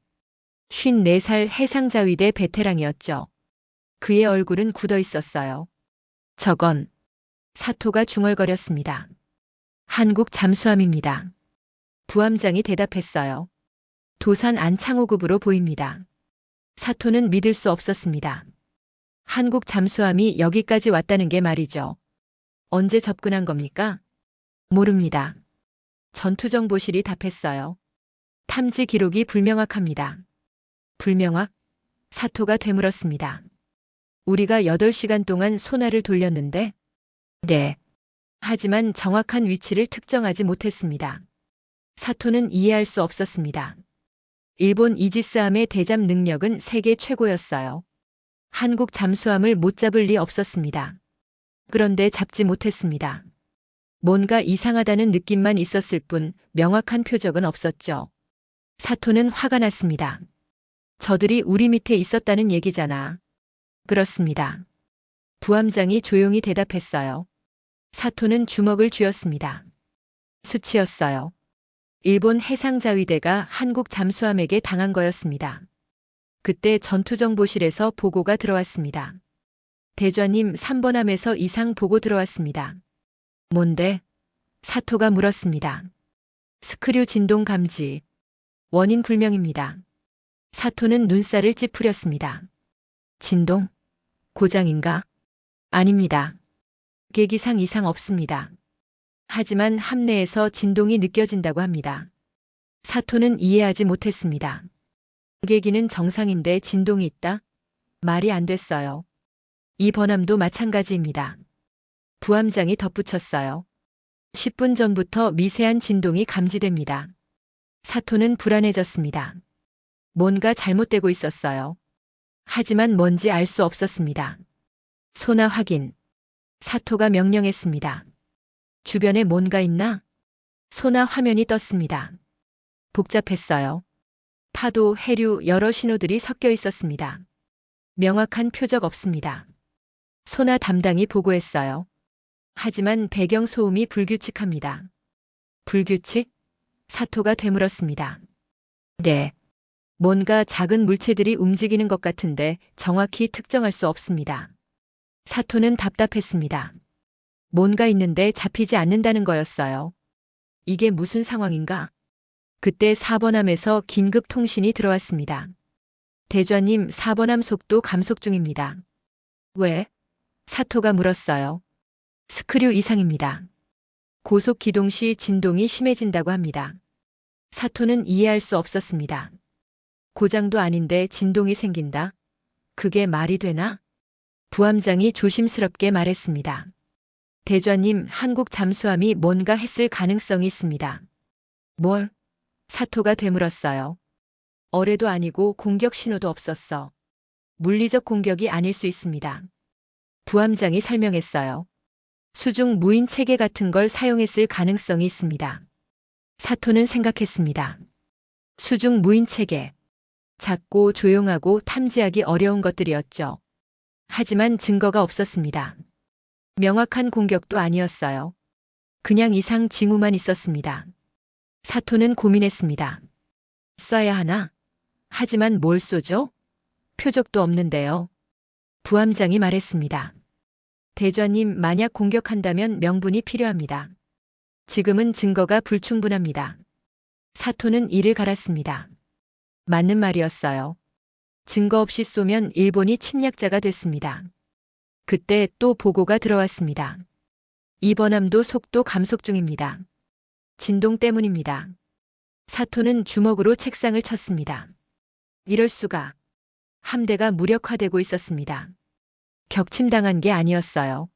54살 해상자위대 베테랑이었죠. 그의 얼굴은 굳어 있었어요. 저건 사토가 중얼거렸습니다. 한국 잠수함입니다. 부함장이 대답했어요. 도산 안창호급으로 보입니다. 사토는 믿을 수 없었습니다. 한국 잠수함이 여기까지 왔다는 게 말이죠. 언제 접근한 겁니까? 모릅니다. 전투정보실이 답했어요. 탐지 기록이 불명확합니다. 불명확? 사토가 되물었습니다. 우리가 8시간 동안 소나를 돌렸는데? 네. 하지만 정확한 위치를 특정하지 못했습니다. 사토는 이해할 수 없었습니다. 일본 이지스함의 대잠 능력은 세계 최고였어요. 한국 잠수함을 못 잡을 리 없었습니다. 그런데 잡지 못했습니다. 뭔가 이상하다는 느낌만 있었을 뿐 명확한 표적은 없었죠. 사토는 화가 났습니다. 저들이 우리 밑에 있었다는 얘기잖아. 그렇습니다. 부함장이 조용히 대답했어요. 사토는 주먹을 쥐었습니다. 수치였어요. 일본 해상자위대가 한국 잠수함에게 당한 거였습니다. 그때 전투정보실에서 보고가 들어왔습니다. 대좌님 3번함에서 이상 보고 들어왔습니다. 뭔데? 사토가 물었습니다. 스크류 진동 감지. 원인 불명입니다. 사토는 눈살을 찌푸렸습니다. 진동? 고장인가? 아닙니다. 계기상 이상 없습니다. 하지만 함내에서 진동이 느껴진다고 합니다. 사토는 이해하지 못했습니다. 계기는 정상인데 진동이 있다? 말이 안 됐어요. 이 번함도 마찬가지입니다. 부함장이 덧붙였어요. 10분 전부터 미세한 진동이 감지됩니다. 사토는 불안해졌습니다. 뭔가 잘못되고 있었어요. 하지만 뭔지 알 수 없었습니다. 소나 확인. 사토가 명령했습니다. 주변에 뭔가 있나? 소나 화면이 떴습니다. 복잡했어요. 파도, 해류, 여러 신호들이 섞여 있었습니다. 명확한 표적 없습니다. 소나 담당이 보고했어요. 하지만 배경 소음이 불규칙합니다. 불규칙? 사토가 되물었습니다. 네. 뭔가 작은 물체들이 움직이는 것 같은데 정확히 특정할 수 없습니다. 사토는 답답했습니다. 뭔가 있는데 잡히지 않는다는 거였어요. 이게 무슨 상황인가? 그때 4번함에서 긴급 통신이 들어왔습니다. 대좌님 4번함 속도 감속 중입니다. 왜? 사토가 물었어요. 스크류 이상입니다. 고속 기동 시 진동이 심해진다고 합니다. 사토는 이해할 수 없었습니다. 고장도 아닌데 진동이 생긴다? 그게 말이 되나? 부함장이 조심스럽게 말했습니다. 대좌님, 한국 잠수함이 뭔가 했을 가능성이 있습니다. 뭘? 사토가 되물었어요. 어뢰도 아니고 공격 신호도 없었어. 물리적 공격이 아닐 수 있습니다. 부함장이 설명했어요. 수중 무인 체계 같은 걸 사용했을 가능성이 있습니다. 사토는 생각했습니다. 수중 무인 체계. 작고 조용하고 탐지하기 어려운 것들이었죠. 하지만 증거가 없었습니다. 명확한 공격도 아니었어요. 그냥 이상 징후만 있었습니다. 사토는 고민했습니다. 쏴야 하나? 하지만 뭘 쏘죠? 표적도 없는데요. 부함장이 말했습니다. 대좌님, 만약 공격한다면 명분이 필요합니다. 지금은 증거가 불충분합니다. 사토는 이를 갈았습니다. 맞는 말이었어요. 증거 없이 쏘면 일본이 침략자가 됐습니다. 그때 또 보고가 들어왔습니다. 이번함도 속도 감속 중입니다. 진동 때문입니다. 사토는 주먹으로 책상을 쳤습니다. 이럴 수가. 함대가 무력화되고 있었습니다. 격침당한 게 아니었어요.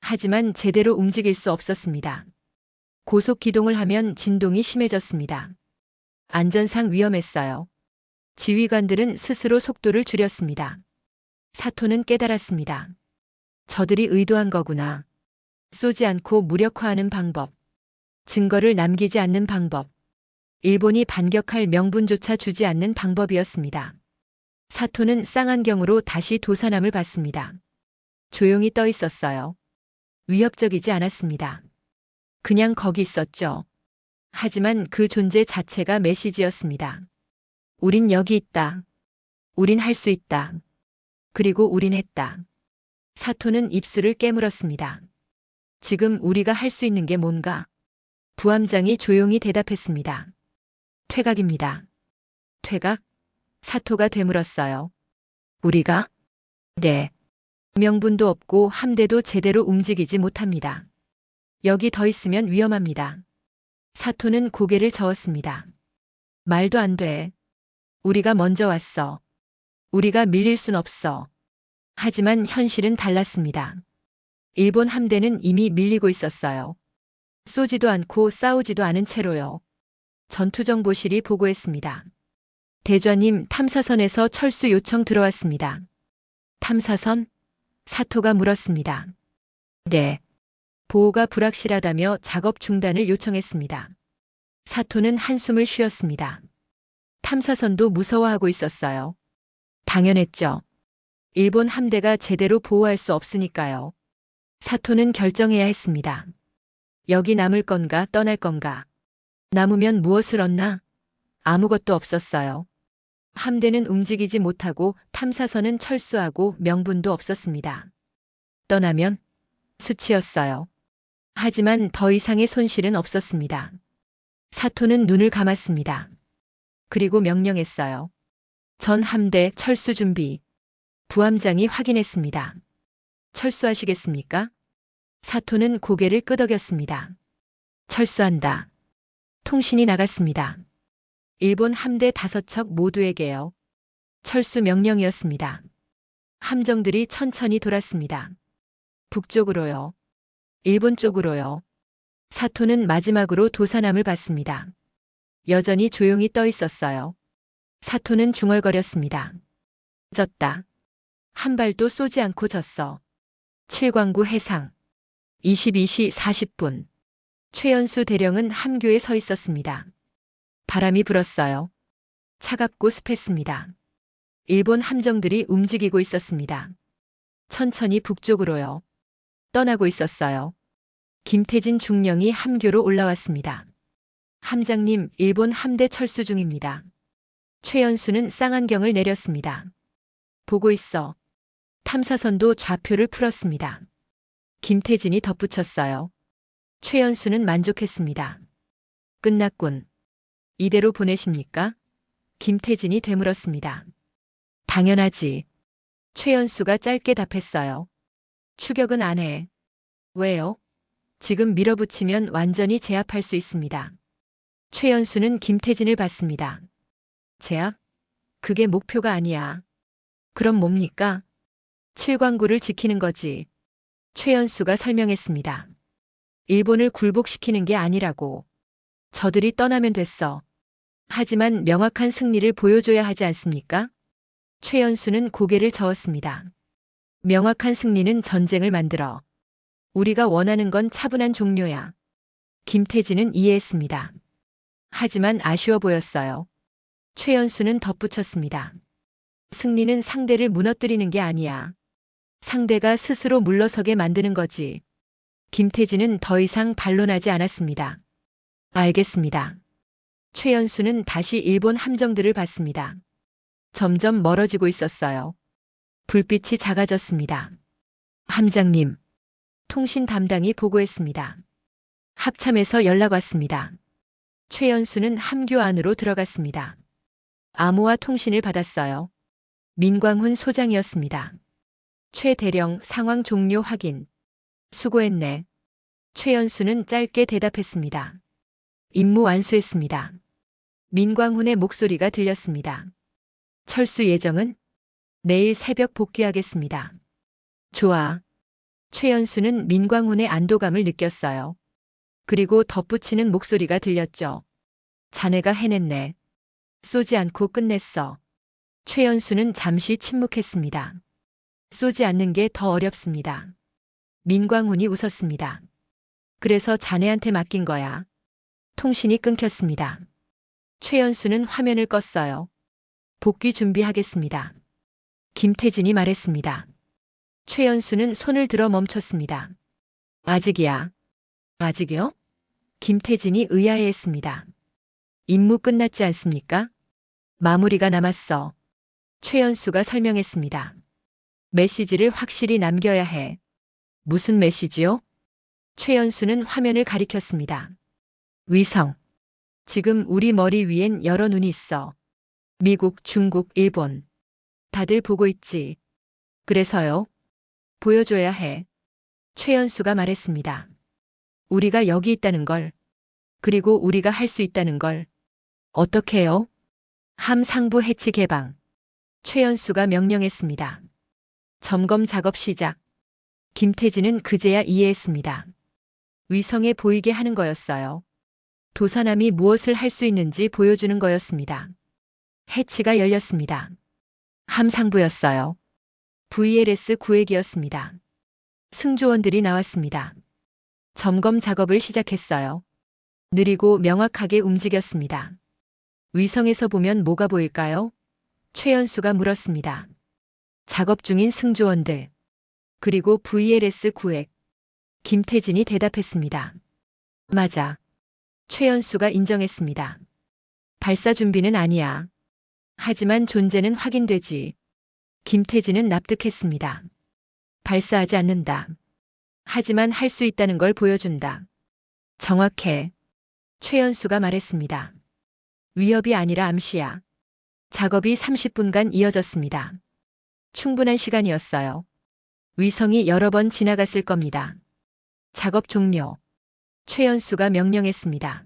하지만 제대로 움직일 수 없었습니다. 고속 기동을 하면 진동이 심해졌습니다. 안전상 위험했어요. 지휘관들은 스스로 속도를 줄였습니다. 사토는 깨달았습니다. 저들이 의도한 거구나. 쏘지 않고 무력화하는 방법. 증거를 남기지 않는 방법. 일본이 반격할 명분조차 주지 않는 방법이었습니다. 사토는 쌍안경으로 다시 도산함을 봤습니다. 조용히 떠 있었어요. 위협적이지 않았습니다. 그냥 거기 있었죠. 하지만 그 존재 자체가 메시지였습니다. 우린 여기 있다. 우린 할 수 있다. 그리고 우린 했다. 사토는 입술을 깨물었습니다. 지금 우리가 할 수 있는 게 뭔가? 부함장이 조용히 대답했습니다. 퇴각입니다. 퇴각? 사토가 되물었어요. 우리가? 네. 명분도 없고 함대도 제대로 움직이지 못합니다. 여기 더 있으면 위험합니다. 사토는 고개를 저었습니다. 말도 안 돼. 우리가 먼저 왔어. 우리가 밀릴 순 없어. 하지만 현실은 달랐습니다. 일본 함대는 이미 밀리고 있었어요. 쏘지도 않고 싸우지도 않은 채로요. 전투정보실이 보고했습니다. 대좌님, 탐사선에서 철수 요청 들어왔습니다. 탐사선? 사토가 물었습니다. 네. 보호가 불확실하다며 작업 중단을 요청했습니다. 사토는 한숨을 쉬었습니다. 탐사선도 무서워하고 있었어요. 당연했죠. 일본 함대가 제대로 보호할 수 없으니까요. 사토는 결정해야 했습니다. 여기 남을 건가 떠날 건가. 남으면 무엇을 얻나? 아무것도 없었어요. 함대는 움직이지 못하고 탐사선은 철수하고 명분도 없었습니다. 떠나면 수치였어요. 하지만 더 이상의 손실은 없었습니다. 사토는 눈을 감았습니다. 그리고 명령했어요. 전 함대 철수 준비. 부함장이 확인했습니다. 철수하시겠습니까? 사토는 고개를 끄덕였습니다. 철수한다. 통신이 나갔습니다. 일본 함대 5척 모두에게요. 철수 명령이었습니다. 함정들이 천천히 돌았습니다. 북쪽으로요. 일본 쪽으로요. 사토는 마지막으로 도사남을 봤습니다. 여전히 조용히 떠 있었어요. 사토는 중얼거렸습니다. 졌다. 한 발도 쏘지 않고 졌어. 칠광구 해상. 22시 40분. 최연수 대령은 함교에 서 있었습니다. 바람이 불었어요. 차갑고 습했습니다. 일본 함정들이 움직이고 있었습니다. 천천히 북쪽으로요. 떠나고 있었어요. 김태진 중령이 함교로 올라왔습니다. 함장님, 일본 함대 철수 중입니다. 최연수는 쌍안경을 내렸습니다. 보고 있어. 탐사선도 좌표를 풀었습니다. 김태진이 덧붙였어요. 최연수는 만족했습니다. 끝났군. 이대로 보내십니까? 김태진이 되물었습니다. 당연하지. 최연수가 짧게 답했어요. 추격은 안 해. 왜요? 지금 밀어붙이면 완전히 제압할 수 있습니다. 최연수는 김태진을 봤습니다. 제압? 그게 목표가 아니야. 그럼 뭡니까? 칠광구를 지키는 거지. 최연수가 설명했습니다. 일본을 굴복시키는 게 아니라고. 저들이 떠나면 됐어. 하지만 명확한 승리를 보여줘야 하지 않습니까? 최연수는 고개를 저었습니다. 명확한 승리는 전쟁을 만들어. 우리가 원하는 건 차분한 종료야. 김태진은 이해했습니다. 하지만 아쉬워 보였어요. 최연수는 덧붙였습니다. 승리는 상대를 무너뜨리는 게 아니야. 상대가 스스로 물러서게 만드는 거지. 김태진은 더 이상 반론하지 않았습니다. 알겠습니다. 최연수는 다시 일본 함정들을 봤습니다. 점점 멀어지고 있었어요. 불빛이 작아졌습니다. 함장님, 통신 담당이 보고했습니다. 합참에서 연락 왔습니다. 최연수는 함교 안으로 들어갔습니다. 암호화 통신을 받았어요. 민광훈 소장이었습니다. 최 대령 상황 종료 확인. 수고했네. 최연수는 짧게 대답했습니다. 임무 완수했습니다. 민광훈의 목소리가 들렸습니다. 철수 예정은? 내일 새벽 복귀하겠습니다. 좋아. 최연수는 민광훈의 안도감을 느꼈어요. 그리고 덧붙이는 목소리가 들렸죠. 자네가 해냈네. 쏘지 않고 끝냈어. 최연수는 잠시 침묵했습니다. 쏘지 않는 게 더 어렵습니다. 민광훈이 웃었습니다. 그래서 자네한테 맡긴 거야. 통신이 끊겼습니다. 최연수는 화면을 껐어요. 복귀 준비하겠습니다. 김태진이 말했습니다. 최연수는 손을 들어 멈췄습니다. 아직이야. 아직이요? 김태진이 의아해했습니다. 임무 끝났지 않습니까? 마무리가 남았어. 최연수가 설명했습니다. 메시지를 확실히 남겨야 해. 무슨 메시지요? 최연수는 화면을 가리켰습니다. 위성. 지금 우리 머리 위엔 여러 눈이 있어. 미국, 중국, 일본. 다들 보고 있지. 그래서요? 보여줘야 해. 최연수가 말했습니다. 우리가 여기 있다는 걸, 그리고 우리가 할 수 있다는 걸. 어떻게 해요? 함 상부 해치 개방. 최연수가 명령했습니다. 점검 작업 시작. 김태진은 그제야 이해했습니다. 위성에 보이게 하는 거였어요. 도사남이 무엇을 할 수 있는지 보여주는 거였습니다. 해치가 열렸습니다. 함상부였어요. VLS 구획이었습니다. 승조원들이 나왔습니다. 점검 작업을 시작했어요. 느리고 명확하게 움직였습니다. 위성에서 보면 뭐가 보일까요? 최연수가 물었습니다. 작업 중인 승조원들, 그리고 VLS 구획. 김태진이 대답했습니다. 맞아. 최연수가 인정했습니다. 발사 준비는 아니야. 하지만 존재는 확인되지. 김태진은 납득했습니다. 발사하지 않는다. 하지만 할 수 있다는 걸 보여준다. 정확해. 최연수가 말했습니다. 위협이 아니라 암시야. 작업이 30분간 이어졌습니다. 충분한 시간이었어요. 위성이 여러 번 지나갔을 겁니다. 작업 종료. 최연수가 명령했습니다.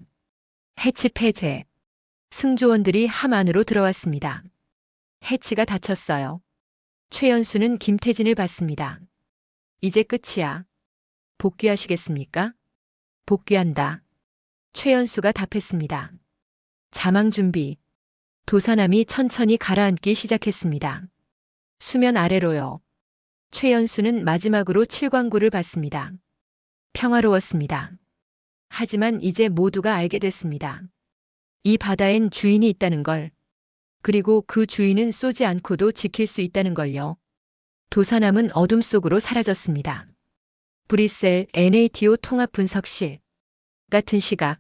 해치 폐쇄. 승조원들이 함 안으로 들어왔습니다. 해치가 닫혔어요. 최연수는 김태진을 봤습니다. 이제 끝이야. 복귀하시겠습니까? 복귀한다. 최연수가 답했습니다. 자망 준비. 도사남이 천천히 가라앉기 시작했습니다. 수면 아래로요. 최연수는 마지막으로 칠광구를 봤습니다. 평화로웠습니다. 하지만 이제 모두가 알게 됐습니다. 이 바다엔 주인이 있다는 걸. 그리고 그 주인은 쏘지 않고도 지킬 수 있다는 걸요. 도사남은 어둠 속으로 사라졌습니다. 브뤼셀 NATO 통합 분석실. 같은 시각.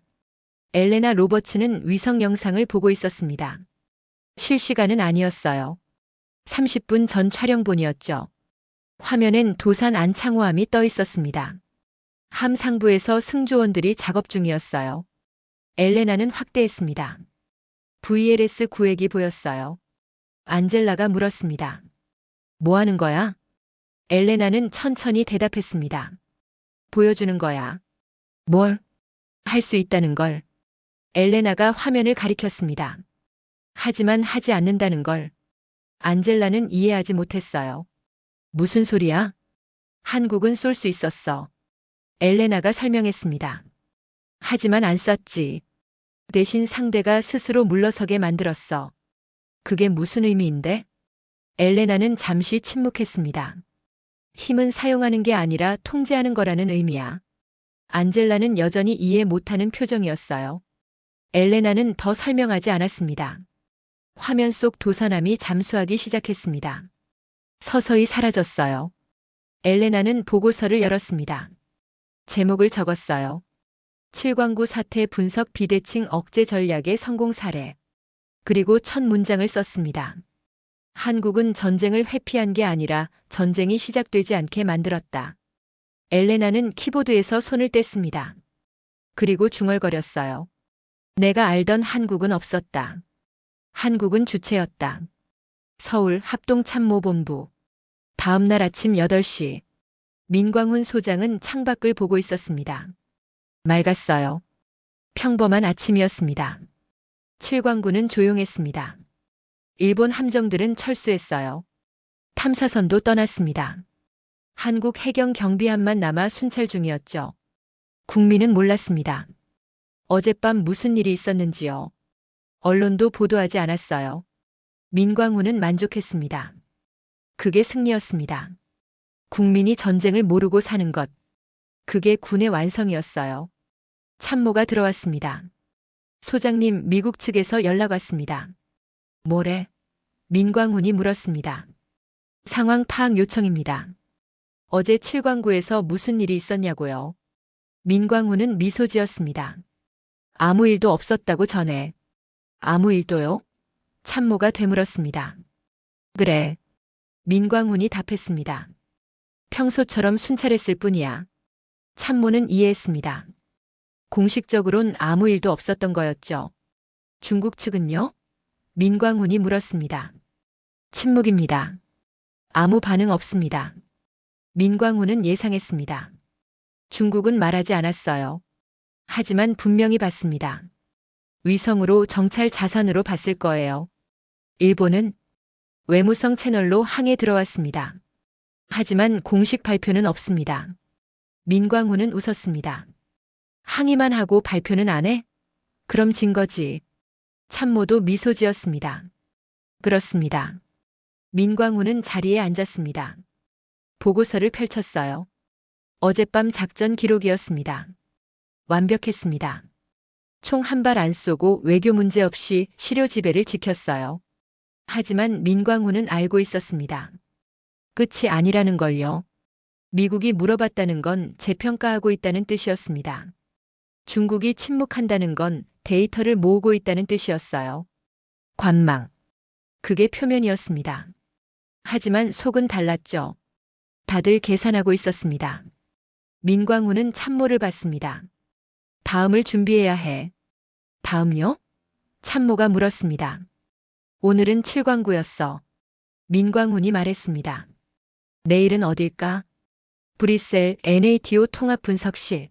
엘레나 로버츠는 위성 영상을 보고 있었습니다. 실시간은 아니었어요. 30분 전 촬영본이었죠. 화면엔 도산 안창호함이 떠 있었습니다. 함 상부에서 승조원들이 작업 중이었어요. 엘레나는 확대했습니다. VLS 구획이 보였어요. 안젤라가 물었습니다. 뭐 하는 거야? 엘레나는 천천히 대답했습니다. 보여주는 거야. 뭘? 할 수 있다는 걸. 엘레나가 화면을 가리켰습니다. 하지만 하지 않는다는 걸. 안젤라는 이해하지 못했어요. 무슨 소리야? 한국은 쏠 수 있었어. 엘레나가 설명했습니다. 하지만 안 쐈지. 대신 상대가 스스로 물러서게 만들었어. 그게 무슨 의미인데? 엘레나는 잠시 침묵했습니다. 힘은 사용하는 게 아니라 통제하는 거라는 의미야. 안젤라는 여전히 이해 못하는 표정이었어요. 엘레나는 더 설명하지 않았습니다. 화면 속 도사남이 잠수하기 시작했습니다. 서서히 사라졌어요. 엘레나는 보고서를 열었습니다. 제목을 적었어요. 칠광구 사태 분석 비대칭 억제 전략의 성공 사례. 그리고 첫 문장을 썼습니다. 한국은 전쟁을 회피한 게 아니라 전쟁이 시작되지 않게 만들었다. 엘레나는 키보드에서 손을 뗐습니다. 그리고 중얼거렸어요. 내가 알던 한국은 없었다. 한국은 주체였다. 서울 합동참모본부. 다음 날 아침 8시. 민광훈 소장은 창밖을 보고 있었습니다. 맑았어요. 평범한 아침이었습니다. 칠광구는 조용했습니다. 일본 함정들은 철수했어요. 탐사선도 떠났습니다. 한국 해경 경비함만 남아 순찰 중이었죠. 국민은 몰랐습니다. 어젯밤 무슨 일이 있었는지요. 언론도 보도하지 않았어요. 민광훈은 만족했습니다. 그게 승리였습니다. 국민이 전쟁을 모르고 사는 것. 그게 군의 완성이었어요. 참모가 들어왔습니다. 소장님, 미국 측에서 연락 왔습니다. 뭐래? 민광훈이 물었습니다. 상황 파악 요청입니다. 어제 칠광구에서 무슨 일이 있었냐고요. 민광훈은 미소 지었습니다. 아무 일도 없었다고 전해. 아무 일도요? 참모가 되물었습니다. 그래. 민광훈이 답했습니다. 평소처럼 순찰했을 뿐이야. 참모는 이해했습니다. 공식적으론 아무 일도 없었던 거였죠. 중국 측은요? 민광훈이 물었습니다. 침묵입니다. 아무 반응 없습니다. 민광훈은 예상했습니다. 중국은 말하지 않았어요. 하지만 분명히 봤습니다. 위성으로 정찰 자산으로 봤을 거예요. 일본은 외무성 채널로 항해 들어왔습니다. 하지만 공식 발표는 없습니다. 민광훈은 웃었습니다. 항의만 하고 발표는 안 해? 그럼 진 거지. 참모도 미소 지었습니다. 그렇습니다. 민광훈은 자리에 앉았습니다. 보고서를 펼쳤어요. 어젯밤 작전 기록이었습니다. 완벽했습니다. 총 한 발 안 쏘고 외교 문제 없이 시료 지배를 지켰어요. 하지만 민광훈은 알고 있었습니다. 끝이 아니라는 걸요. 미국이 물어봤다는 건 재평가하고 있다는 뜻이었습니다. 중국이 침묵한다는 건 데이터를 모으고 있다는 뜻이었어요. 관망. 그게 표면이었습니다. 하지만 속은 달랐죠. 다들 계산하고 있었습니다. 민광훈은 참모를 받습니다. 다음을 준비해야 해. 다음요? 참모가 물었습니다. 오늘은 칠광구였어. 민광훈이 말했습니다. 내일은 어딜까? 브뤼셀 NATO 통합분석실.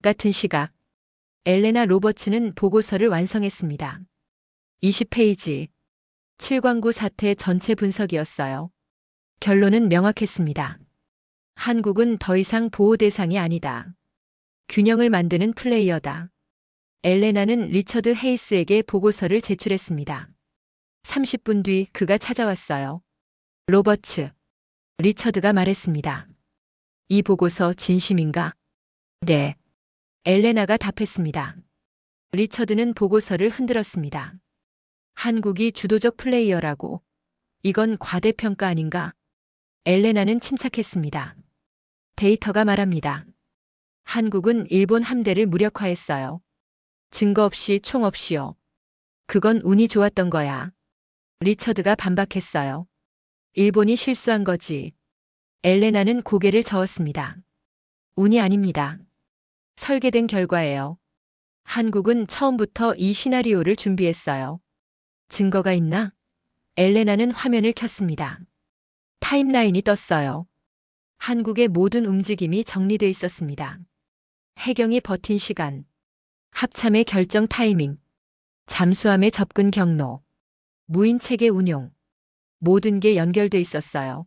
같은 시각. 엘레나 로버츠는 보고서를 완성했습니다. 20페이지. 칠광구 사태 전체 분석이었어요. 결론은 명확했습니다. 한국은 더 이상 보호 대상이 아니다. 균형을 만드는 플레이어다. 엘레나는 리처드 헤이스에게 보고서를 제출했습니다. 30분 뒤 그가 찾아왔어요. 로버츠. 리처드가 말했습니다. 이 보고서 진심인가? 네. 엘레나가 답했습니다. 리처드는 보고서를 흔들었습니다. 한국이 주도적 플레이어라고. 이건 과대평가 아닌가? 엘레나는 침착했습니다. 데이터가 말합니다. 한국은 일본 함대를 무력화했어요. 증거 없이 총 없이요. 그건 운이 좋았던 거야. 리처드가 반박했어요. 일본이 실수한 거지. 엘레나는 고개를 저었습니다. 운이 아닙니다. 설계된 결과예요. 한국은 처음부터 이 시나리오를 준비했어요. 증거가 있나? 엘레나는 화면을 켰습니다. 타임라인이 떴어요. 한국의 모든 움직임이 정리돼 있었습니다. 해경이 버틴 시간, 합참의 결정 타이밍, 잠수함의 접근 경로, 무인 체계 운용, 모든 게 연결돼 있었어요.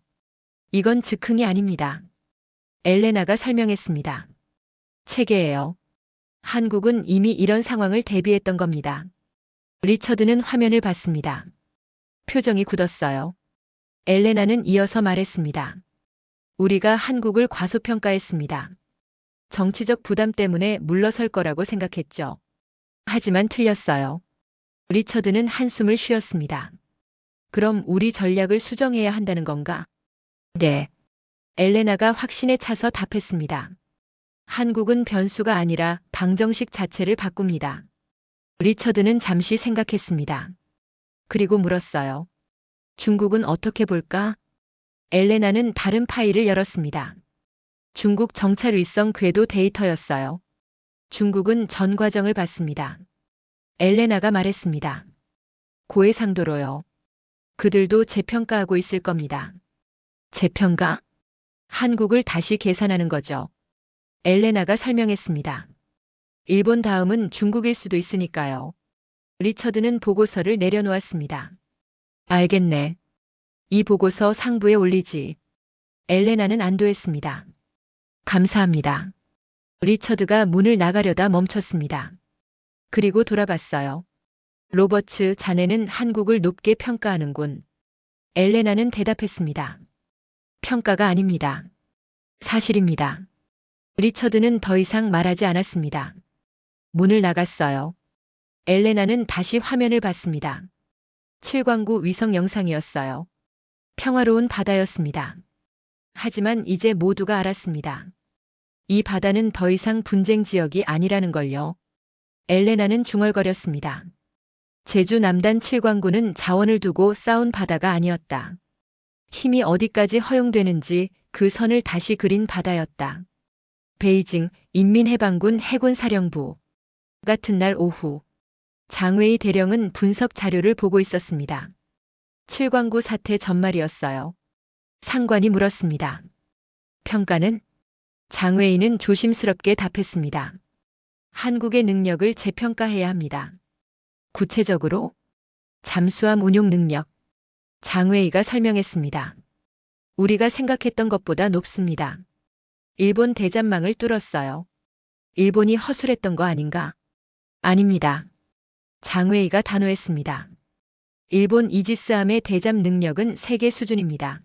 이건 즉흥이 아닙니다. 엘레나가 설명했습니다. 체계예요. 한국은 이미 이런 상황을 대비했던 겁니다. 리처드는 화면을 봤습니다. 표정이 굳었어요. 엘레나는 이어서 말했습니다. 우리가 한국을 과소평가했습니다. 정치적 부담 때문에 물러설 거라고 생각했죠. 하지만 틀렸어요. 리처드는 한숨을 쉬었습니다. 그럼 우리 전략을 수정해야 한다는 건가? 네. 엘레나가 확신에 차서 답했습니다. 한국은 변수가 아니라 방정식 자체를 바꿉니다. 리처드는 잠시 생각했습니다. 그리고 물었어요. 중국은 어떻게 볼까? 엘레나는 다른 파일을 열었습니다. 중국 정찰 위성 궤도 데이터였어요. 중국은 전 과정을 봤습니다. 엘레나가 말했습니다. 고해상도로요. 그들도 재평가하고 있을 겁니다. 재평가? 한국을 다시 계산하는 거죠. 엘레나가 설명했습니다. 일본 다음은 중국일 수도 있으니까요. 리처드는 보고서를 내려놓았습니다. 알겠네. 이 보고서 상부에 올리지. 엘레나는 안도했습니다. 감사합니다. 리처드가 문을 나가려다 멈췄습니다. 그리고 돌아봤어요. 로버츠, 자네는 한국을 높게 평가하는군. 엘레나는 대답했습니다. 평가가 아닙니다. 사실입니다. 리처드는 더 이상 말하지 않았습니다. 문을 나갔어요. 엘레나는 다시 화면을 봤습니다. 칠광구 위성 영상이었어요. 평화로운 바다였습니다. 하지만 이제 모두가 알았습니다. 이 바다는 더 이상 분쟁 지역이 아니라는 걸요. 엘레나는 중얼거렸습니다. 제주 남단 칠광구는 자원을 두고 싸운 바다가 아니었다. 힘이 어디까지 허용되는지 그 선을 다시 그린 바다였다. 베이징 인민해방군 해군사령부. 같은 날 오후 장웨이 대령은 분석 자료를 보고 있었습니다. 칠광구 사태 전말이었어요. 상관이 물었습니다. 평가는? 장외인은 조심스럽게 답했습니다. 한국의 능력을 재평가해야 합니다. 구체적으로 잠수함 운용 능력. 장외이가 설명했습니다. 우리가 생각했던 것보다 높습니다. 일본 대잠망을 뚫었어요. 일본이 허술했던 거 아닌가? 아닙니다. 장외이가 단호했습니다. 일본 이지스함의 대잠 능력은 세계 수준입니다.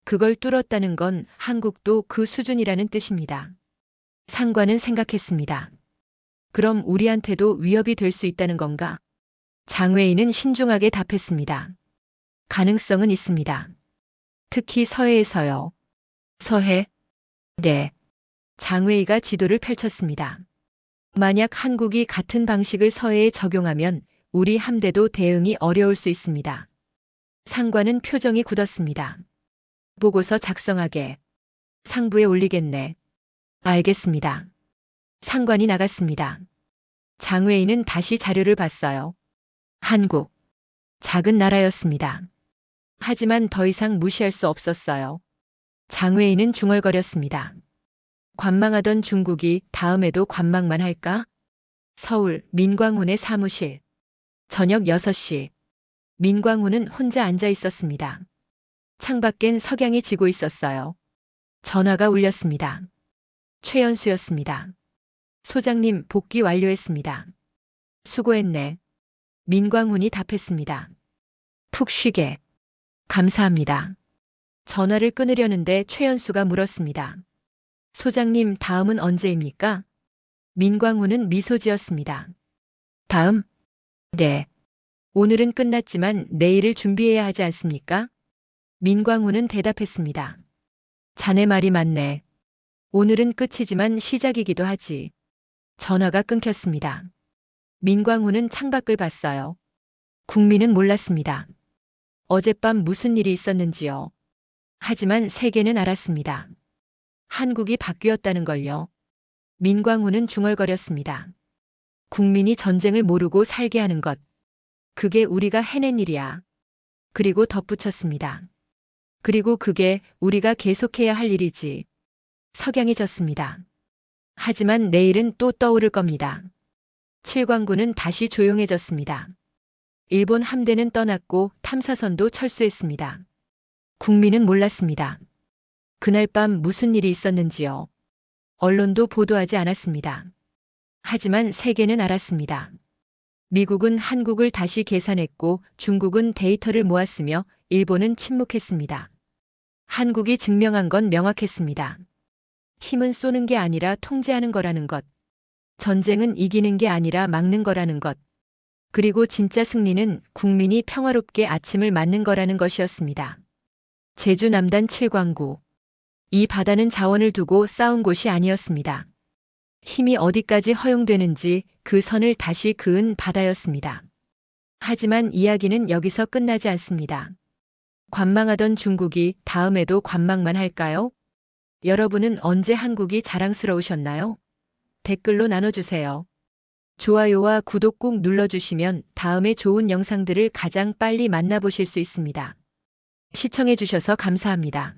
그걸 뚫었다는 건 한국도 그 수준이라는 뜻입니다. 상관은 생각했습니다. 그럼 우리한테도 위협이 될 수 있다는 건가? 장외인은 신중하게 답했습니다. 가능성은 있습니다. 특히 서해에서요. 서해? 네. 장외이가 지도를 펼쳤습니다. 만약 한국이 같은 방식을 서해에 적용하면 우리 함대도 대응이 어려울 수 있습니다. 상관은 표정이 굳었습니다. 보고서 작성하게. 상부에 올리겠네. 알겠습니다. 상관이 나갔습니다. 장외인은 다시 자료를 봤어요. 한국. 작은 나라였습니다. 하지만 더 이상 무시할 수 없었어요. 장외인은 중얼거렸습니다. 관망하던 중국이 다음에도 관망만 할까? 서울 민광훈의 사무실. 저녁 6시. 민광훈은 혼자 앉아 있었습니다. 창밖엔 석양이 지고 있었어요. 전화가 울렸습니다. 최연수였습니다. 소장님 복귀 완료했습니다. 수고했네. 민광훈이 답했습니다. 푹 쉬게. 감사합니다. 전화를 끊으려는데 최연수가 물었습니다. 소장님 다음은 언제입니까? 민광훈은 미소 지었습니다. 다음? 네. 오늘은 끝났지만 내일을 준비해야 하지 않습니까? 민광훈은 대답했습니다. 자네 말이 맞네. 오늘은 끝이지만 시작이기도 하지. 전화가 끊겼습니다. 민광훈은 창밖을 봤어요. 국민은 몰랐습니다. 어젯밤 무슨 일이 있었는지요. 하지만 세계는 알았습니다. 한국이 바뀌었다는 걸요. 민광훈은 중얼거렸습니다. 국민이 전쟁을 모르고 살게 하는 것. 그게 우리가 해낸 일이야. 그리고 덧붙였습니다. 그리고 그게 우리가 계속해야 할 일이지. 석양이 졌습니다. 하지만 내일은 또 떠오를 겁니다. 칠광구는 다시 조용해졌습니다. 일본 함대는 떠났고 탐사선도 철수했습니다. 국민은 몰랐습니다. 그날 밤 무슨 일이 있었는지요. 언론도 보도하지 않았습니다. 하지만 세계는 알았습니다. 미국은 한국을 다시 계산했고 중국은 데이터를 모았으며 일본은 침묵했습니다. 한국이 증명한 건 명확했습니다. 힘은 쏘는 게 아니라 통제하는 거라는 것. 전쟁은 이기는 게 아니라 막는 거라는 것. 그리고 진짜 승리는 국민이 평화롭게 아침을 맞는 거라는 것이었습니다. 제주 남단 칠광구. 이 바다는 자원을 두고 싸운 곳이 아니었습니다. 힘이 어디까지 허용되는지 그 선을 다시 그은 바다였습니다. 하지만 이야기는 여기서 끝나지 않습니다. 관망하던 중국이 다음에도 관망만 할까요? 여러분은 언제 한국이 자랑스러우셨나요? 댓글로 나눠주세요. 좋아요와 구독 꾹 눌러주시면 다음에 좋은 영상들을 가장 빨리 만나보실 수 있습니다. 시청해주셔서 감사합니다.